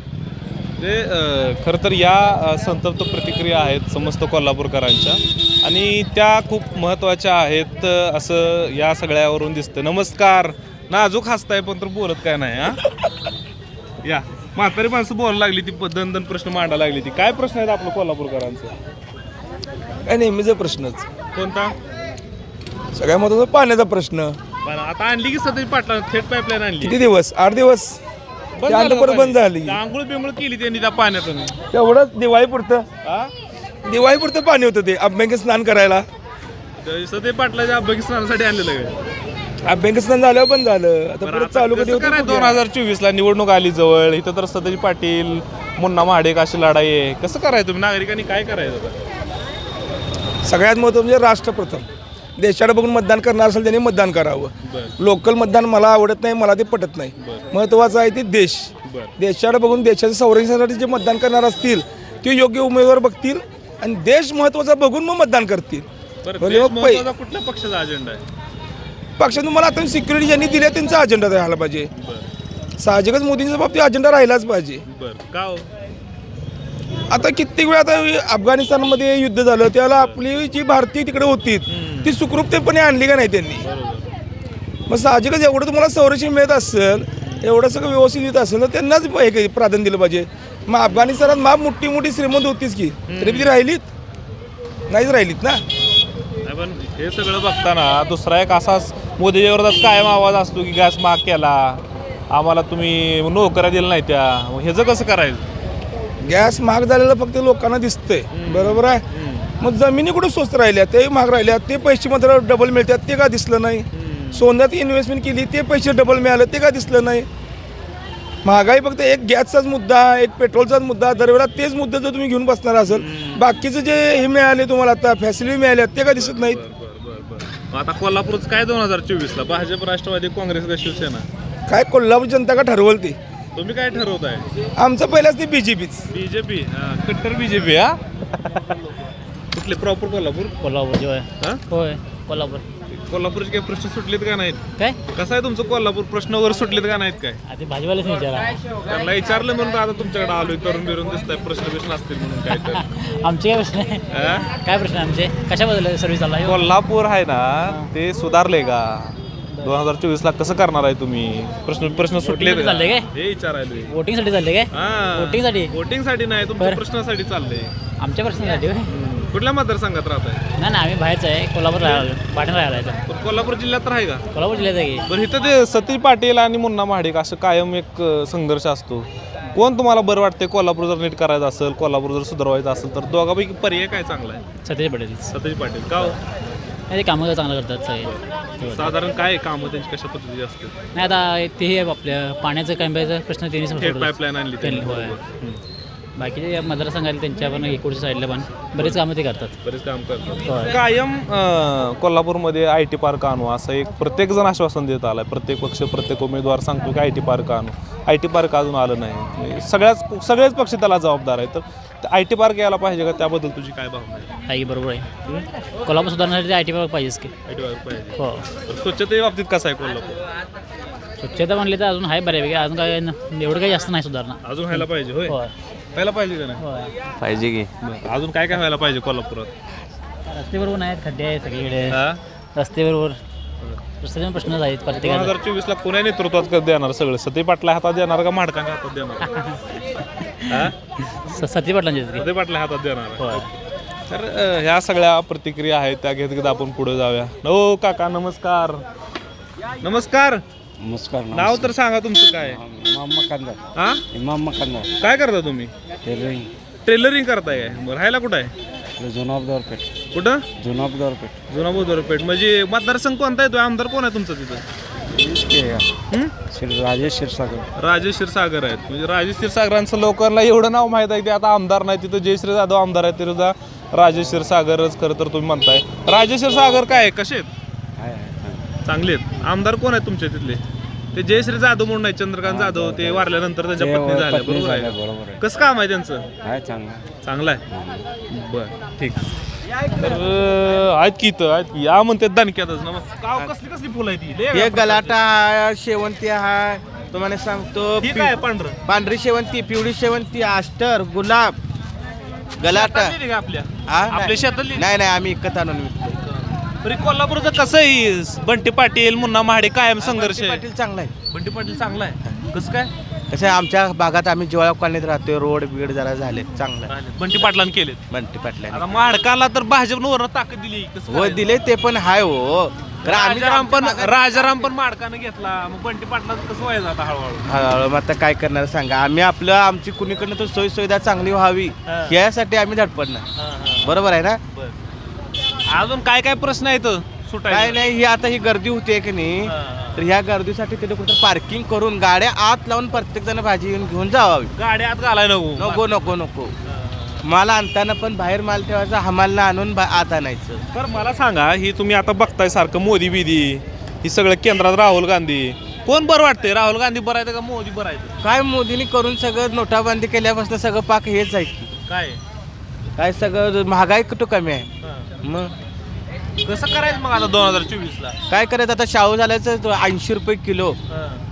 म्हणजे खरं तर या संतप्त प्रतिक्रिया आहेत समस्त कोल्हापूरकरांच्या आणि त्या खूप महत्त्वाच्या आहेत असं या सगळ्यावरून दिसतं. नमस्कार. नाजूक हसताय पण तर बोलत काय नाही. हा, या म्हातारी माणसं बोलायला लागली ती, दन प्रश्न मांडायला लागली ती. काय प्रश्न आहेत आपलं कोल्हापूरकरांचं? काय नेहमीचा प्रश्नच. कोणता? सगळ्यात महत्त्वाचा पाण्याचा प्रश्न. आता आणली की सध्या पाटला थेट पाईपलाईन आणली. किती दिवस? 8 दिवस त्यानंतर बंद झाली. आंघोळ बिंगोळ केली त्यांनी त्या पाण्यातून. तेवढंच दिवाळीपुरतं. दिवाळीपुरतं पाणी होतं ते अभ्यंग स्नान करायला. सध्या पाटलाच्या अभ्यंग स्नानासाठी आणलेलं काय? अभ्यंग स्नान झाल्यावर बंद झालं. आता परत चालू कधी होतं? 2024ला निवडणूक आली जवळ. इथं तर सतेज पाटील, मुन्ना महाडिक अशी लढाई आहे. कसं करायचं तुम्ही? नागरिकांनी काय करायचं? सगळ्यात महत्त्व म्हणजे राष्ट्रप्रथम. देशाला बघून मतदान करणार असेल त्यांनी मतदान करावं. लोकल मतदान मला आवडत नाही, मला ते पटत नाही. महत्त्वाचं आहे ते देश. देशाला बघून देशाच्या संरक्षणासाठी जे मतदान करणार असतील ते योग्य उमेदवार बघतील आणि देश महत्त्वाचा बघून मग मतदान करतील. कुठल्या पक्षाचा अजेंडा आहे? पक्षातून मला आता सिक्युरिटी ज्यांनी दिली त्यांचा अजेंडा राहायला पाहिजे. साहजिकच मोदींच्या बाबतीत अजेंडा राहिलाच पाहिजे. आता कित्येक वेळा आता अफगाणिस्तानमध्ये युद्ध झालं त्यावेळेला आपली जी भारतीय तिकडे होती ती सुखरूपतेपणे आणली का नाही त्यांनी? मग साहजिकच एवढं तुम्हाला संरक्षण मिळत असेल, एवढं सगळं व्यवस्थित येत असेल तर त्यांनाच प्राधान्य दिलं पाहिजे. मग अफगाणिस्तानात माप मोठी श्रीमंत होतीच की, तरी ती राहिलीत? नाहीच राहिलीत ना. पण हे सगळं बघताना दुसरा एक असाच मोदीच्या विरोधात कायम आवाज असतो की गॅस महाग केला, आम्हाला तुम्ही नोकऱ्या दिल्या नाही त्या. ह्याचं कसं करायचं? गॅस महाग झालेलं फक्त लोकांना दिसतंय, बरोबर आहे. मग जमिनी कुठे स्वस्त राहिल्या ते महाग राहिल्या, ते पैसे मात्र डबल मिळतात ते का दिसलं नाही? सोन्यात इन्व्हेस्टमेंट केली ते पैसे डबल मिळाले ते का दिसलं नाही? महागाई फक्त एक गॅसचाच मुद्दा, एक पेट्रोलचाच मुद्दा, दरवेळेला तेच मुद्दे जर तुम्ही घेऊन बसणार असेल, बाकीचं जे हे मिळाले तुम्हाला आता फॅसिलिटी मिळाल्या ते काय दिसत नाहीत. आता कोल्हापूरच काय 2024ला भाजप, राष्ट्रवादी, काँग्रेस का शिवसेना? काय कोल्हापूर जनता का ठरवल ते, तुम्ही काय ठरवताय? आमचं पहिल्याच ते बीजेपीच. बीजेपी, कट्टर बीजेपी. हा कुठले प्रॉपर कोल्हापूर? कोल्हापूर जो आहे हा होय कोल्हापूर. कोल्हापूरचे काही प्रश्न सुटलेत का नाहीत? काय कसं आहे तुमचं कोल्हापूर, प्रश्न वगैरे सुटलेत का नाहीत? काय आता भाजीवाल्याच विचारा. त्यांना विचारलं म्हणून आता तुमच्याकडे आलोय, तरुण बिरून दिसताय, प्रश्न असतील म्हणून. काय तर आमचे काय प्रश्न आहे? काय प्रश्न आमचे कशाबद्दल सर्व्हिस झाला? कोल्हापूर आहे ना ते सुधारले का? 2024ला कसं करणार आहे तुम्ही? प्रश्न सुटले Voting साठी चाललंय काय? हे विचारायला. वोटिंगसाठी चालले काय? वोटिंगसाठी? वोटिंगसाठी नाही, तुमच्या प्रश्नासाठी चाललंय. आमच्या प्रश्नासाठी होय? कुठल्या मतदारसंघात राहताय? नाही आम्ही बाहेरच आहे, कोल्हापूर राहायला पाटील राहायला आहे. पण कोल्हापूर जिल्ह्यात तर आहे का? कोल्हापूर जिल्ह्यात आहे की. पण इथं ते सतीश पाटील आणि मुन्ना महाडिक असं कायम एक संघर्ष असतो. कोण तुम्हाला बरं वाटते? कोल्हापूर जर नीट करायचं असेल, कोल्हापूर जर सुधारवायचं असेल तर दोघांपैकी पर्याय काय चांगला आहे? सतीश पाटील. सतीश पाटील का? ते कामं चांगलं करतात सगळे. साधारण काय कामं त्यांची कशा पद्धतीची असते? नाही आता ते आपल्या पाण्याचं काय प्रश्न त्यांनी पाईपलाईन आणली त्यांनी. होय. बाकीचे मतदारसंघाला त्यांच्या पण इकडच्या साईडला पण बरेच कामं ते करतात. बरेच काम करतात. कायम कोल्हापूरमध्ये IT पार्क आणू असं एक प्रत्येक जण आश्वासन देत आलाय. प्रत्येक पक्ष, प्रत्येक उमेदवार सांगतो की IT पार्क आणू. IT पार्क अजून आलं नाही. सगळेच पक्ष त्याला जबाबदार आहेत. तर IT पार्क यायला पाहिजे का? त्याबद्दल तुझी काय भावना आहे? आहे बरोबर आहे. कोल्हापूर सुधारण्यासाठी IT पार्क पाहिजेच की. IT पार्क पाहिजे. हो. स्वच्छतेच्या बाबतीत कसं आहे कोल्हापूर? स्वच्छता म्हणली तर अजून आहे बऱ्यापैकी. अजून काय एवढं काही जास्त नाही सुधारणा. अजून व्हायला पाहिजे. होय, व्हायला पाहिजे का नाही? पाहिजे की. अजून काय व्हायला पाहिजे कोल्हापुरात? रस्ते बरोबर नाहीत, खड्डे आहेत सगळीकडे. रस्ते बरोबर रस्त्याचे प्रश्नच आहेत प्रत्येकाला. 2024ला कोण्या नेतृत्वात देणार सगळं? सती पाटला हातात देणार का माडकांच्या हातात देणार? सती पाटलांचे सती पाटला हातात देणार. तर ह्या सगळ्या प्रतिक्रिया आहेत त्या घेत घेत आपण पुढे जाऊया. हो काका नमस्कार. नमस्कार. नमस्कार. नाव तर सांगा तुमचं काय? इमाम मकानदार. हा, इमाम मकानदार. काय करता तुम्ही? टेलरिंग. टेलरिंग करताय काय? राहायला कुठं आहे? जुनाबदारपेठ. कुठं? जुनाबदारपेठ. जुना बुधवारपेठ. म्हणजे मतदारसंघ कोणता येतो? आमदार कोण आहे तुमचं तिथं? राजेश क्षीरसागर. राजेश क्षीरसागर आहेत. म्हणजे राजेश क्षीरसागरांचं लोकांना एवढं नाव माहीत आहे की आता आमदार नाही तिथं. जयश्री जाधव आमदार आहेत, ते सुद्धा राजेश क्षीरसागरच खरं तर तुम्ही म्हणताय. राजेश क्षीरसागर काय कसे आहेत? चांगले आहेत. आमदार कोण आहेत तुमच्या तिथले? ते जयश्री जाधव म्हणून नाही, चंद्रकांत जाधव. ते वारल्यानंतर त्यांच्या पत्नी झाल्या. बरोबर आहे. कसं काम आहे त्यांचं? चांगलं आहे. बरं ठीक. तर आहेत की इथं आहेत की या म्हणतात दानक्यातच. नमस्कार. कसली कसली फुलं आहेत? हे गलाटा आहे, शेवंती आहे, तुम्हाला सांगतो. ठीक आहे. पांढरं पांढरी शेवंती, पिवळी शेवंती, आस्टर, गुलाब, गलाटा. आपल्या शेतातली नाही आम्ही विकत आणून विकतो. तरी कोल्हापूरचं कसं आहे? बंटी पाटील, मुन्ना महाडे कायम संघर्ष आहे. पाटील चांगला आहे. बंटी पाटील चांगला आहे. कसं काय? कसं आहे, आमच्या भागात आम्ही जेव्हा कॉलनीत राहतोय, रोड बीड जरा झाले चांगलं. बंटी पाटलांनी केलेत. बंटी पाटला आता माडकाला तर भाजपनं ताकद दिली. कसं हो दिले ते पण हाय हो. राजाराम पण माडकानं घेतला. मग बंटी पाटलाचं कसं व्हायचं आता हळूहळू? हळूहळू मग आता काय करणार सांगा. आम्ही आमची कुणीकडनं तर सोयी सुविधा चांगली व्हावी यासाठी आम्ही धडपडणार. बरोबर आहे ना? अजून काय काय प्रश्न आहेत सुटायला? काय नाही, ही आता ही गर्दी होते की नाही, तर ह्या गर्दीसाठी तिथे कुठं पार्किंग करून गाड्या आत लावून प्रत्येक जण भाजी येऊन घेऊन जावावी. गाड्या आत घालाय नको. नको माल आणताना पण बाहेर माल ठेवायचा, हमालला आणून आत आणायचं. तर मला सांगा, ही तुम्ही आता बघताय सारखं मोदी बिदी, ही सगळं केंद्रात राहुल गांधी, कोण बरं वाटते? राहुल गांधी बरं आहे का मोदी बरं आहे? काय मोदींनी करून सगळं नोटाबंदी केल्यापासून सगळं पाक हेच आहे की काय सगळं महागाई कुठं कमी आहे. मग कसं करायचं मग आता 2024ला? काय करायचं आता? शाहू झाल्याचं 80 रुपये किलो.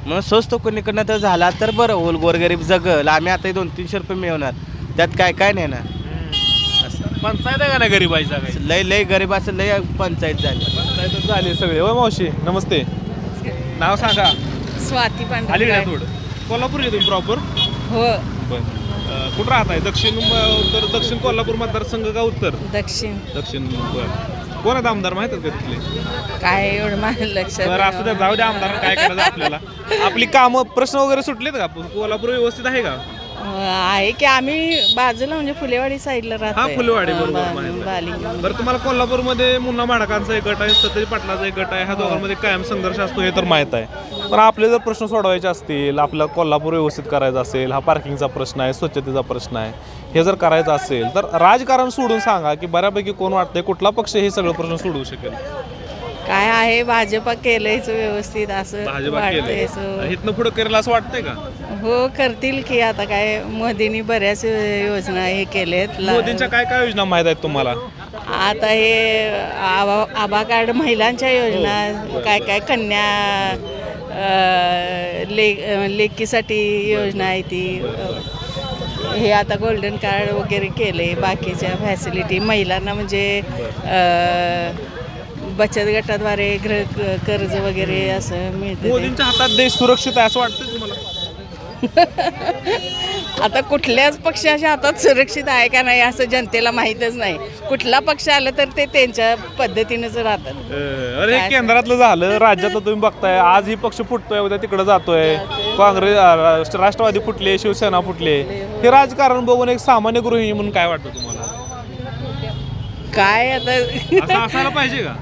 मग स्वस्त कोणीकडनं तर झाला तर बरं होल, गोरगरीब जगल. आम्ही आता 200-300 रुपये मिळवणार, त्यात काय नाही ना. पंचायत आहे का नाही गरीबाईचा? लय गरीब असं लय पंचायत झाली सगळे. हो मावशी नमस्ते. नाव सांगा. स्वाती पांढरे. आली थोडं. कोल्हापूरचे तुम्ही प्रॉपर? हो. बरं. कुठं राहताय? दक्षिण कोल्हापूर मतदारसंघ का उत्तर? दक्षिण. बरं. कोण आहेत आमदार माहित आहेत का तिथले? काय एवढं माझं लक्षात. बरं असू द्या, जाऊ द्या. आमदार काय करायचं आपल्याला. आपली कामं प्रश्न वगैरे सुटलेत का? कोल्हापूर व्यवस्थित आहे का? आहे की आम्ही बाजूला म्हणजे फुलेवाडी साईडला राहतो. हा, फुलेवाडी, बरोबर, माहिती आहे. बरं, तुम्हाला कोल्हापूरमध्ये मुन्ना माडकांचा एक गट आहे, सतेज पाटलाचा एक गट आहे, ह्या दोघांमध्ये कायम संघर्ष असतो हे तर माहीत आहे. पण आपले जर प्रश्न सोडवायचे असतील, आपला कोल्हापूर व्यवस्थित करायचा असेल, हा पार्किंगचा प्रश्न आहे, स्वच्छतेचा प्रश्न आहे, हे जर करायचं असेल तर राजकारण सोडून सांगा की बऱ्यापैकी कोण वाटतंय, कुठला पक्ष हे सगळं प्रश्न सोडवू शकेल? काय आहे भाजपा केलंयच व्यवस्थित असं भाजपा वाटतंय. केलंय, इथनं पुढे करेल असं वाटतंय का? हो करतील की आता काय मोदींनी बऱ्याच योजना हे केलेत. मोदींच्या काय काय योजना माहीत आहेत तुम्हाला? आता हे आभा कार्ड महिलांच्या योजना, काय काय कन्या लेकीसाठी योजना आहे ती. हे आता गोल्डन कार्ड वगैरे केले, बाकीच्या फॅसिलिटी महिलांना म्हणजे बचत गटाद्वारे कर्ज वगैरे असं मिळतं. मोदींच्या हातात देश सुरक्षित आहे असं वाटतं तुम्हाला? आता कुठल्याच पक्षाच्या हातात सुरक्षित आहे का नाही असं जनतेला माहीतच नाही. कुठला पक्ष आला तर ते त्यांच्या पद्धतीनंच राहतात. अरे हे केंद्रातलं झालं, राज्यात तुम्ही बघताय आज ही पक्ष फुटतोय, उद्या तिकडे जातोय, काँग्रेस राष्ट्रवादी फुटले, शिवसेना फुटले. हे राजकारण बघून एक सामान्य गृहिणी म्हणून काय वाटतं तुम्हाला? काय आता असं असायला पाहिजे का?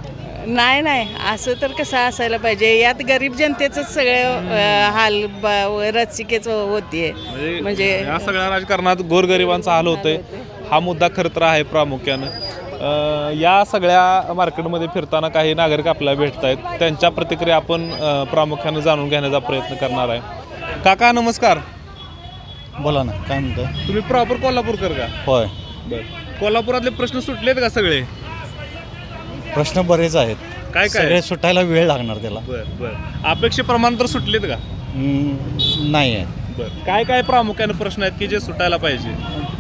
नाही असं तर कसं असायला पाहिजे. यात गरीब जनतेचंच सगळं हाल रचिकेच होतीये. म्हणजे या सगळ्या राजकारणात गोरगरिबांचा हाल होतोय, हा मुद्दा खरं तर आहे प्रामुख्यानं. या सगळ्या मार्केटमध्ये फिरताना काही नागरिक आपल्याला भेटत आहेत, त्यांच्या प्रतिक्रिया आपण प्रामुख्यानं जाणून घेण्याचा प्रयत्न करणार आहे. काका नमस्कार. बोला ना, काय म्हणतो? तुम्ही प्रॉपर कोल्हापूरकर का? होय. बरं, कोल्हापुरातले प्रश्न सुटलेत का सगळे? प्रश्न बरेच आहेत, काय काय? सगळे सुटायला वेळ लागणार त्याला. बरं, अपेक्षेप्रमाणे तर सुटलेत का? नाही आहे. बरं, काय काय प्रामुख्याने प्रश्न आहेत की जे सुटायला पाहिजे?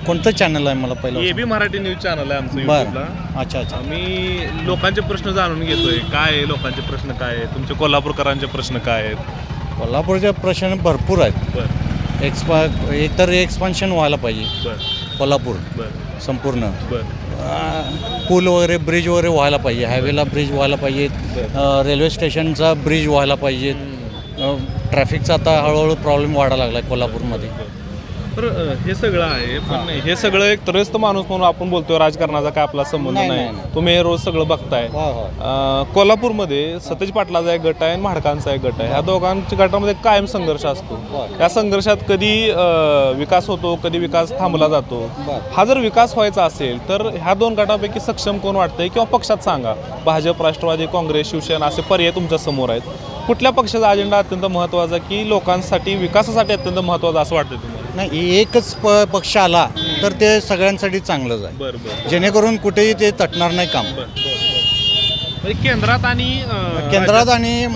कोणतं चॅनल आहे मला पहिलं? एबी मराठी न्यूज चॅनल आहे आमचं बरं. YouTubeला. अच्छा. आम्ही लोकांचे प्रश्न जाणून घेतोय, काय आहे लोकांचे प्रश्न, काय आहे तुमचे कोल्हापूरकरांचे प्रश्न, काय आहेत? कोल्हापूरचे प्रश्न भरपूर आहेत. बरं एकतर एक्सपान्शन व्हायला पाहिजे. बरं कोल्हापूर बरं संपूर्ण बरं पूल वगैरे, ब्रिज वगैरे व्हायला पाहिजे, हायवेला ब्रिज व्हायला पाहिजेत, रेल्वे स्टेशनचा ब्रिज व्हायला पाहिजेत. ट्रॅफिकचा आता हळूहळू प्रॉब्लेम वाढायला लागला आहे कोल्हापूरमध्ये. बरं, हे सगळं आहे, पण हे सगळं एक त्रयस्थ माणूस म्हणून आपण बोलतोय, राजकारणाचा काय आपला संबंध नाही. तुम्ही हे रोज सगळं बघताय. कोल्हापूरमध्ये सतेज पाटलाचा एक गट आहे आणि म्हाडकांचा एक गट आहे. ह्या दोघांच्या गटामध्ये कायम संघर्ष असतो. या संघर्षात कधी विकास होतो, कधी विकास थांबला जातो. हा जर विकास व्हायचा असेल तर ह्या दोन गटापैकी सक्षम कोण वाटतंय किंवा पक्षात सांगा? भाजप, राष्ट्रवादी, काँग्रेस, शिवसेना असे पर्याय तुमच्या समोर आहेत. कुठल्या पक्षाचा अजेंडा अत्यंत महत्त्वाचा की लोकांसाठी, विकासासाठी अत्यंत महत्त्वाचा असं वाटतं तुम्हाला? नाही, एकच पक्ष आला तर ते सगळ्यांसाठी चांगलंच आहे. बरं, जेणेकरून कुठेही ते तटणार नाही काम. म्हणजे केंद्रात आणि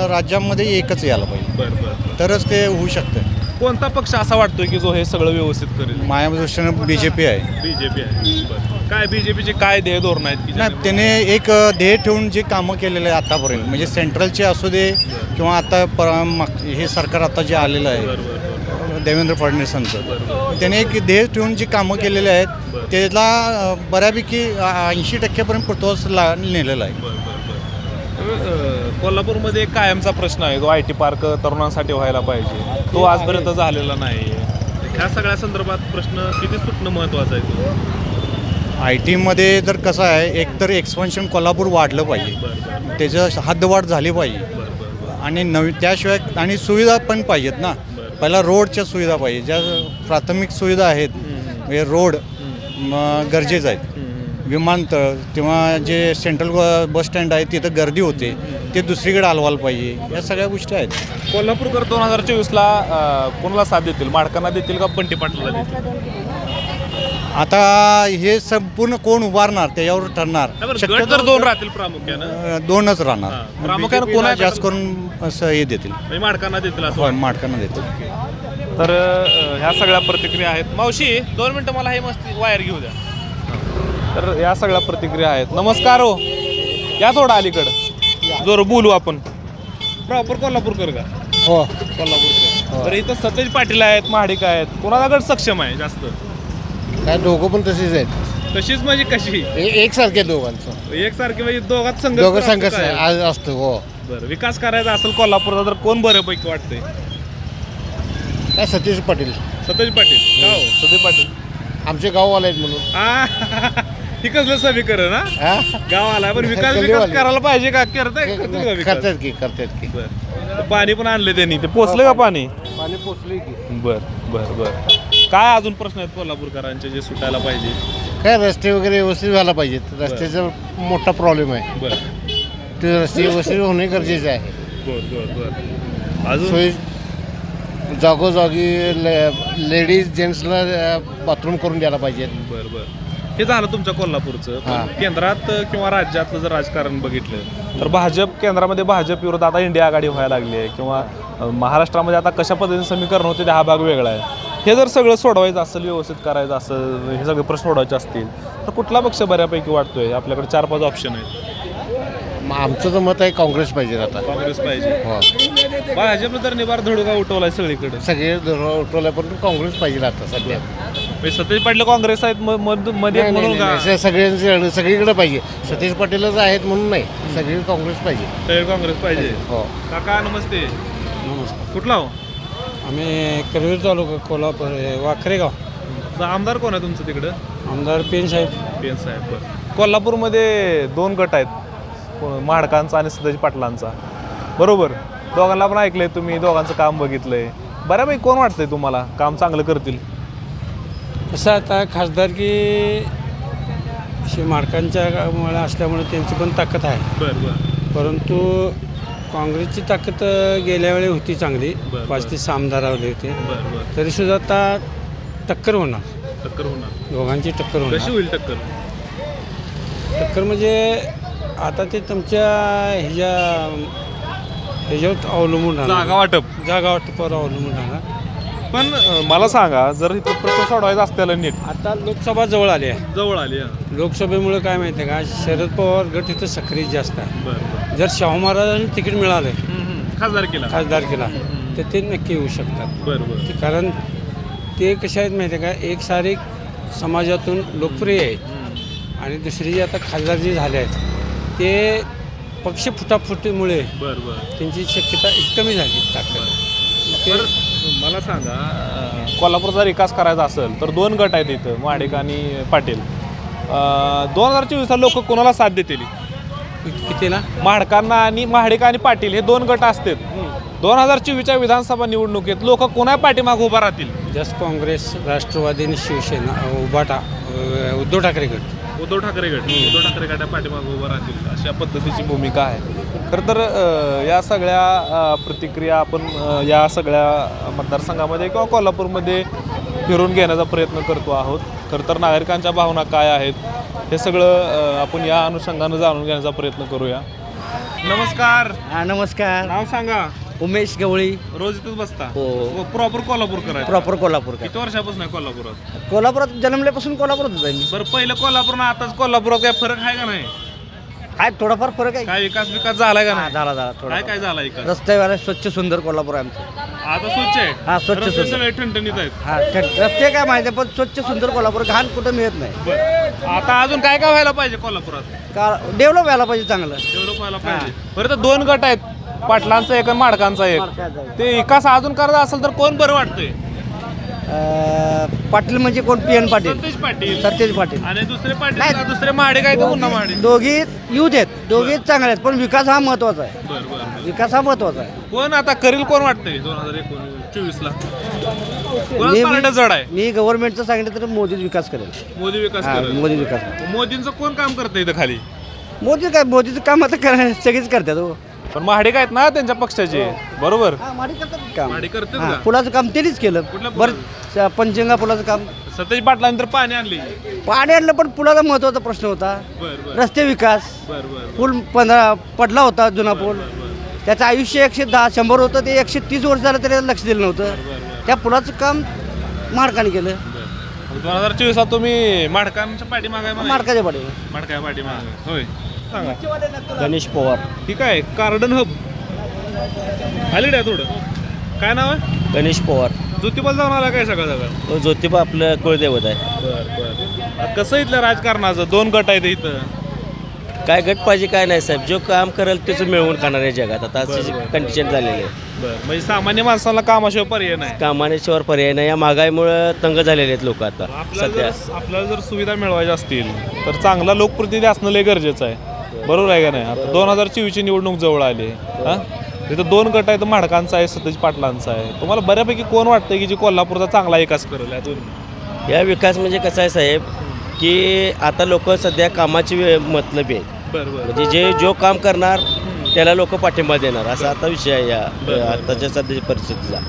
राज्यामध्ये एकच यायला पाहिजे, तरच ते होऊ शकतं. कोणता पक्ष असा वाटतोय की जो हे सगळं व्यवस्थित करेल? माझ्या दृष्टीनं BJP आहे. बीजेपी आहे. काय बीजेपीचे काय ध्येय धोरण आहेत की नाही, त्याने एक ध्येय ठेवून जे कामं केलेले आहे आतापर्यंत, म्हणजे सेंट्रलचे असू दे किंवा आता हे सरकार आता जे आलेलं आहे देवेंद्र फडणवीसांचं, त्याने एक ध्येय ठेवून जी कामं केलेली आहेत त्याला बऱ्यापैकी 80% पुरतोच नेलेला आहे. कोल्हापूरमध्ये एक कायमचा प्रश्न आहे, तो IT पार्क तरुणांसाठी व्हायला पाहिजे, तो आजपर्यंत झालेला नाही. ह्या सगळ्या संदर्भात प्रश्न किती सुटणं महत्त्वाचं आहे? तो IT मध्ये तर कसं आहे, एकतर एक्सपान्शन कोल्हापूर वाढलं पाहिजे, त्याचं हद्दवाढ झाली पाहिजे आणि त्याशिवाय आणि सुविधा पण पाहिजेत ना. पहिला रोडच्या सुविधा पाहिजे, ज्या प्राथमिक सुविधा आहेत म्हणजे रोड गरजेचं आहेत. विमानतळ किंवा जे सेंट्रल बस स्टँड आहे तिथं गर्दी होते, ते दुसरीकडे हलवायला पाहिजे. या सगळ्या गोष्टी आहेत. कोल्हापूरकर 2024ला कोणाला साथ देतील? माडकांना देतील का बंटी पाटलाला देतील? आता हे संपूर्ण कोण उभारणार त्याच्यावर ठरणार. गट तर दोन राहतील प्रामुख्यानं, दोनच राहणार. प्रामुख्यानं कोणा जास्त करून असं हे देतील, माडकांना देतील असं? होय, माडकांना देतील. तर ह्या सगळ्या प्रतिक्रिया आहेत. मावशी 2 मिनटं मला हे मस्त वायर घेऊ द्या. तर या सगळ्या प्रतिक्रिया आहेत. नमस्कार हो, या थोडं अलीकडं जोर बोलू आपण. प्रॉपर कोल्हापूरकर का? हो, कोल्हापूरकर. बरं, इथं सतेज पाटील आहेत, महाडिक आहेत, कोणाला गट सक्षम आहे जास्त? काय दोघं पण तशीच आहेत. तशीच म्हणजे कशी? एकसारखे दोघांचं, एकसारखे म्हणजे दोघात संघर्ष असतो. हो. बरं, विकास करायचा असेल कोल्हापूरला तर कोण बऱ्यापैकी वाटतंय? काय सतीश पाटील. सतेज पाटील का हो सतेज पाटील आमचे गाववाले आहेत म्हणून. ही कसलं समीकरण ना गावाला पण विकास करायला पाहिजे का करताय करतात की बरं पाणी पण आणले त्यांनी ते पोचलं का पाणी पाणी पोचले की. बर बर बर काय अजून प्रश्न आहेत कोल्हापूरकरांचे जे सुटायला पाहिजे काय रस्ते वगैरे व्यवस्थित व्हायला पाहिजेत. रस्त्याचा मोठा प्रॉब्लेम आहे. बरं ते रस्ते व्यवस्थित होणे गरजेचे आहे. बर बर बर अजून सोयी जागोजागी लेडीज जेंट्सला बाथरूम करून द्यायला पाहिजेत. बर बर हे झालं तुमच्या कोल्हापूरचं पण केंद्रात किंवा राज्यातलं जर राजकारण बघितलं तर भाजप केंद्रामध्ये भाजप विरोधात आता इंडिया आघाडी व्हायला लागली आहे किंवा महाराष्ट्रामध्ये आता कशा पद्धतीने समीकरण होते हा भाग वेगळा आहे. हे जर सगळं सोडवायचं असेल व्यवस्थित करायचं असेल हे सगळे प्रश्न सोडवायचे असतील तर कुठला पक्ष बऱ्यापैकी वाटतोय आपल्याकडे 4-5 ऑप्शन आहेत. आमचं तर मत आहे काँग्रेस पाहिजे आता. काँग्रेस पाहिजे भाजपनं तर निवार धडुका उठवलाय सगळीकडे सगळे उठवल्या पण काँग्रेस पाहिजे आता सध्या. सतेज पाटील काँग्रेस आहेत मध्ये म्हणून का सगळ्यांचे सगळीकडे पाहिजे. सतीश पाटीलच आहेत म्हणून नाही सगळी काँग्रेस पाहिजे. काँग्रेस पाहिजे. हो काका नमस्ते. कुठला हो आम्ही करवीर तालुका कोल्हापूर वाखरेगाव. आमदार कोण आहे तुमचं तिकडं आमदार पेन साहेब. पेन साहेब बरं कोल्हापूरमध्ये 2 गट आहेत महाडकांचा आणि सतेज पाटलांचा बरोबर दोघांना पण ऐकलंय तुम्ही दोघांचं काम बघितलंय बऱ्यापैकी कोण वाटतंय तुम्हाला काम चांगलं करतील. कसं आता खासदारकी माडकांच्या मुळे असल्यामुळे त्यांची पण ताकद आहे. बरं बरं परंतु काँग्रेसची ताकद गेल्या वेळी होती चांगली 5 ते 6 आमदार आले होते बरं बरं तरीसुद्धा आता टक्कर होणार. टक्कर होणार दोघांची टक्कर होणार. कशी होईल टक्कर. टक्कर म्हणजे आता ते तुमच्या ह्याच्यावर अवलंबून राहणार. जागा वाटपावर अवलंबून राहणार. पण मला सांगा जर इथं प्रश्न सोडवायचा असतील नीट आता लोकसभा जवळ आली आहे. जवळ आली लोकसभेमुळे काय माहिती आहे का शरद पवार गट इथं सक्रिय जास्त आहे. बरं जर शाहू महाराजांनी तिकीट मिळालं खासदार केला तर ते नक्की येऊ शकतात. बरं कारण ते कसे आहेत माहिती आहे का एकसारिक समाजातून लोकप्रिय आहेत आणि दुसरी जी आता खासदार जे झाले आहेत ते पक्ष फुटाफुटीमुळे त्यांची शक्यता कमी झाली ताकद. मला सांगा कोल्हापूरचा विकास करायचा असेल तर 2 गट आहेत इथं महाडिक आणि पाटील. 2024 लोक कोणाला साथ देतील कितीला महाडकांना आणि महाडिक आणि पाटील हे 2 गट असतात. 2024च्या विधानसभा निवडणुकीत लोक कोणा पाठीमागे उभा राहतील. जस्ट काँग्रेस राष्ट्रवादी आणि शिवसेना उभाटा उद्धव ठाकरे गट उद्धव ठाकरे गटा पाठीमागे उभा राहतील अशा पद्धतीची भूमिका आहे. खरं तर या सगळ्या प्रतिक्रिया आपण या सगळ्या मतदारसंघामध्ये किंवा कोल्हापूरमध्ये फिरून घेण्याचा प्रयत्न करतो आहोत. खरं तर नागरिकांच्या भावना काय आहेत हे सगळं आपण या अनुषंगानं जाणून घेण्याचा प्रयत्न करूया. नमस्कार. नमस्कार. नाव सांगा. उमेश गवळी. रोज इथंच बसता. हो. प्रॉपर कोल्हापूरकर आहे. प्रॉपर कोल्हापूर. किती वर्षापासून आहे कोल्हापुरात. कोल्हापुरात जन्मल्यापासून कोल्हापुरातच आहे मी. बरं पहिलं कोल्हापूर ना आताच कोल्हापुरात काय फरक आहे का नाही. काय थोडाफार फरक आहे. काय विकास झालाय का नाही. झाला थोडा. काय झाला विकास. रस्ते वाले स्वच्छ सुंदर कोल्हापूर आहे आमचं. आता स्वच्छ आहे. हा स्वच्छ रस्ते सुंदर. सगळे ठणठणीत आहेत. रस्ते काय माहिती आहे पण स्वच्छ सुंदर कोल्हापूर घाण कुठं मिळत नाही. बरं. आता अजून काय काय व्हायला पाहिजे कोल्हापुरात. का डेव्हलप व्हायला पाहिजे चांगलं. डेव्हलप व्हायला पाहिजे. बरं तर 2 गट आहेत पाटलांचा एक आणि माडकांचा एक. ते विकास अजून करायचा असेल तर कोण बरं वाटतंय. पाटील म्हणजे कोण PN पाटील. सतेज पाटील आणि दुसरे पाटील दुसरे महाडे काय तर पुन्हा महाडे. दोघी येऊ देत. दोघी चांगले आहेत पण विकास हा महत्वाचा आहे. बरं विकास हा महत्वाचा आहे. कोण आता करील कोण वाटतंय 2024ला. कोणाचं जड आहे. मी गव्हर्नमेंटचं सांगितलं तर मोदीच विकास करेल. मोदी विकास मोदी विकास. मोदींचं कोण काम करतं इथं खाली. मोदीचं काम आता सगळीच करतात हो. पण महाडिक आहेत ना त्यांच्या पक्षाचे बरोबर. काम महाडिक करतात का. पुलाचं काम त्यांनीच केलं. बरं पंचगंगा पुलाचं काम सतेज पाटलांतर पाणी आणले. पाणी आणलं पण पुलाचा महत्वाचा प्रश्न होता. रस्ते विकास. पूल पडला होता जुना पूल. त्याचं आयुष्य 110-100 होतं ते 130 वर्ष झालं तरी लक्ष दिलं नव्हतं. त्या पुलाचं काम माडकाने केलं. 2024 तुम्ही माडकांच्या पाठीमागे. माडकाच्या पाठीमागे होय. गणेश पवार. ठीक आहे. गार्डन हब खाली द्या थोडं. काय नाव आहे. गणेश पवार. ज्योतिबा जाऊन आला काय सगळं. ज्योतिबा आपलं कुळदैवत आहे. बरं कसं इथलं राजकारणाचं 2 गट आहेत इथं. काय गट पाहिजे काय नाही साहेब, जो काम करेल तेच मिळवून खाणार आहे जगात. आता अशी कंडिशन झालेली आहे. म्हणजे सामान्य माणसाला कामाशिवाय पर्याय नाही. कामानेश्वर पर्याय नाही. या महागाईमुळे तंग झालेले आहेत लोक आता सध्या. आपल्याला जर सुविधा मिळवायच्या असतील तर चांगला लोकप्रतिनिधी असणं लय गरजेचं आहे. बरोबर आहे का नाही? आता 2024ची निवडणूक जवळ आली. हां, तिथं 2 गट आहेत, माडकांचा आहे, सतेज पाटलांचा आहे. तुम्हाला बऱ्यापैकी कोण वाटतं की जी कोल्हापूरचा चांगला विकास करेल या दोन्ही? या विकास म्हणजे कसं आहे साहेब, की आता लोक सध्या कामाची मतलबी आहेत. म्हणजे जो काम करणार त्याला लोक पाठिंबा देणार, असा आता विषय आहे या आताच्या सध्याच्या परिस्थितीचा.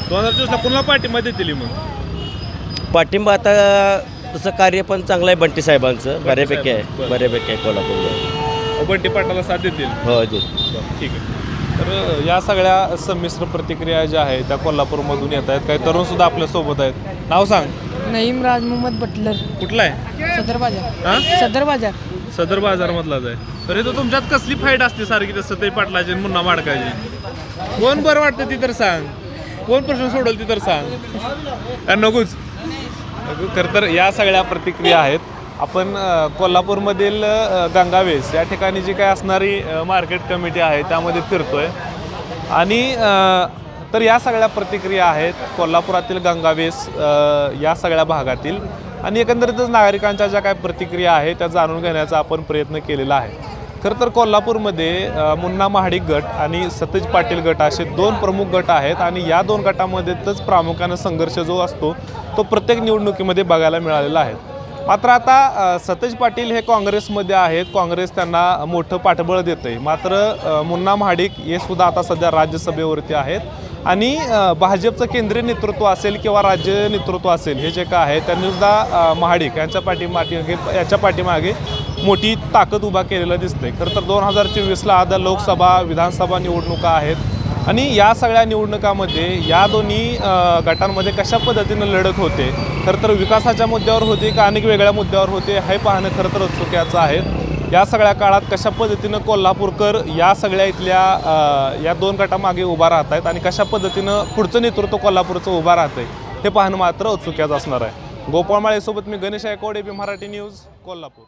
2024ला कोणाला पाठिंबा देतील मग? पाठिंबा आता तसं कार्य पण चांगलं आहे बंटी साहेबांचं, बऱ्यापैकी आहे, बऱ्यापैकी आहे कोल्हापूरला. बंटी पाटलाला साथ देतील? हो देतील. ठीक आहे. तर या सगळ्या संमिश्र प्रतिक्रिया ज्या आहेत त्या कोल्हापूरमधून येत आहेत. काही तरुणसुद्धा आपल्यासोबत आहेत. नाव सांग. नईम राज मोहम्मद बटलर, कुठला आहे? सदर बाजार. हां, सदर बाजार. सदर बाजारमधलाच आहे. तर इथं तुमच्यात कसली फाईट असते सारखी तसं ते पाटलाची मुन्ना माडकाची? कोण बरं वाटतं ती तर सांग, कोण प्रश्न सोडवल ती तर सांग. नकोच. खरं तर या सगळ्या प्रतिक्रिया आहेत. आपण कोल्हापूरमधील गंगावेस या ठिकाणी जी काय असणारी मार्केट कमिटी आहे त्यामध्ये फिरतोय आणि तर या सगळ्या प्रतिक्रिया आहेत कोल्हापुरातील गंगावेस या सगळ्या भागातील आणि एकंदरीतच नागरिकांच्या ज्या काय प्रतिक्रिया आहेत त्या जाणून घेण्याचा आपण प्रयत्न केलेला आहे. खरं तर कोल्हापूरमध्ये मुन्ना महाडिक गट आणि सतेज पाटील गट असे 2 प्रमुख गट आहेत आणि या 2 गटामध्येच प्रामुख्यानं संघर्ष जो असतो तो प्रत्येक निवडणुकीमध्ये बघायला मिळालेला आहे. मात्र आता सतेज पाटील हे काँग्रेसमध्ये आहेत, काँग्रेस त्यांना मोठं पाठबळ देतं आहे. मात्र मुन्ना महाडिक हे सुद्धा आता सध्या राज्यसभेवरती आहेत आणि भाजपचं केंद्रीय नेतृत्व असेल किंवा राज्य नेतृत्व असेल हे जे काय आहे त्यांनी सुद्धा महाडिक याच्या पाठीमागे मोठी ताकद उभा केलेलं दिसतंय. खरं तर 2024ला आता लोकसभा विधानसभा निवडणुका आहेत आणि या सगळ्या निवडणुकामध्ये या दोन्ही गटांमध्ये कशा पद्धतीनं लढत होते, खरं तर विकासाच्या मुद्द्यावर होते का अनेक वेगळ्या मुद्द्यावर होते हे पाहणं खरं तर उत्सुक्याचं आहे. या सगळ्या काळात कशा पद्धतीनं कोल्हापूरकर या सगळ्या इथल्या या 2 गटामागे उभा राहत आहेत आणि कशा पद्धतीनं पुढचं नेतृत्व कोल्हापूरचं उभा राहतं आहे हे पाहणं मात्र उत्सुक्याचं असणार आहे. गोपाळ माळेसोबत मी गणेश गायकवाड, एबी मराठी न्यूज, कोल्हापूर.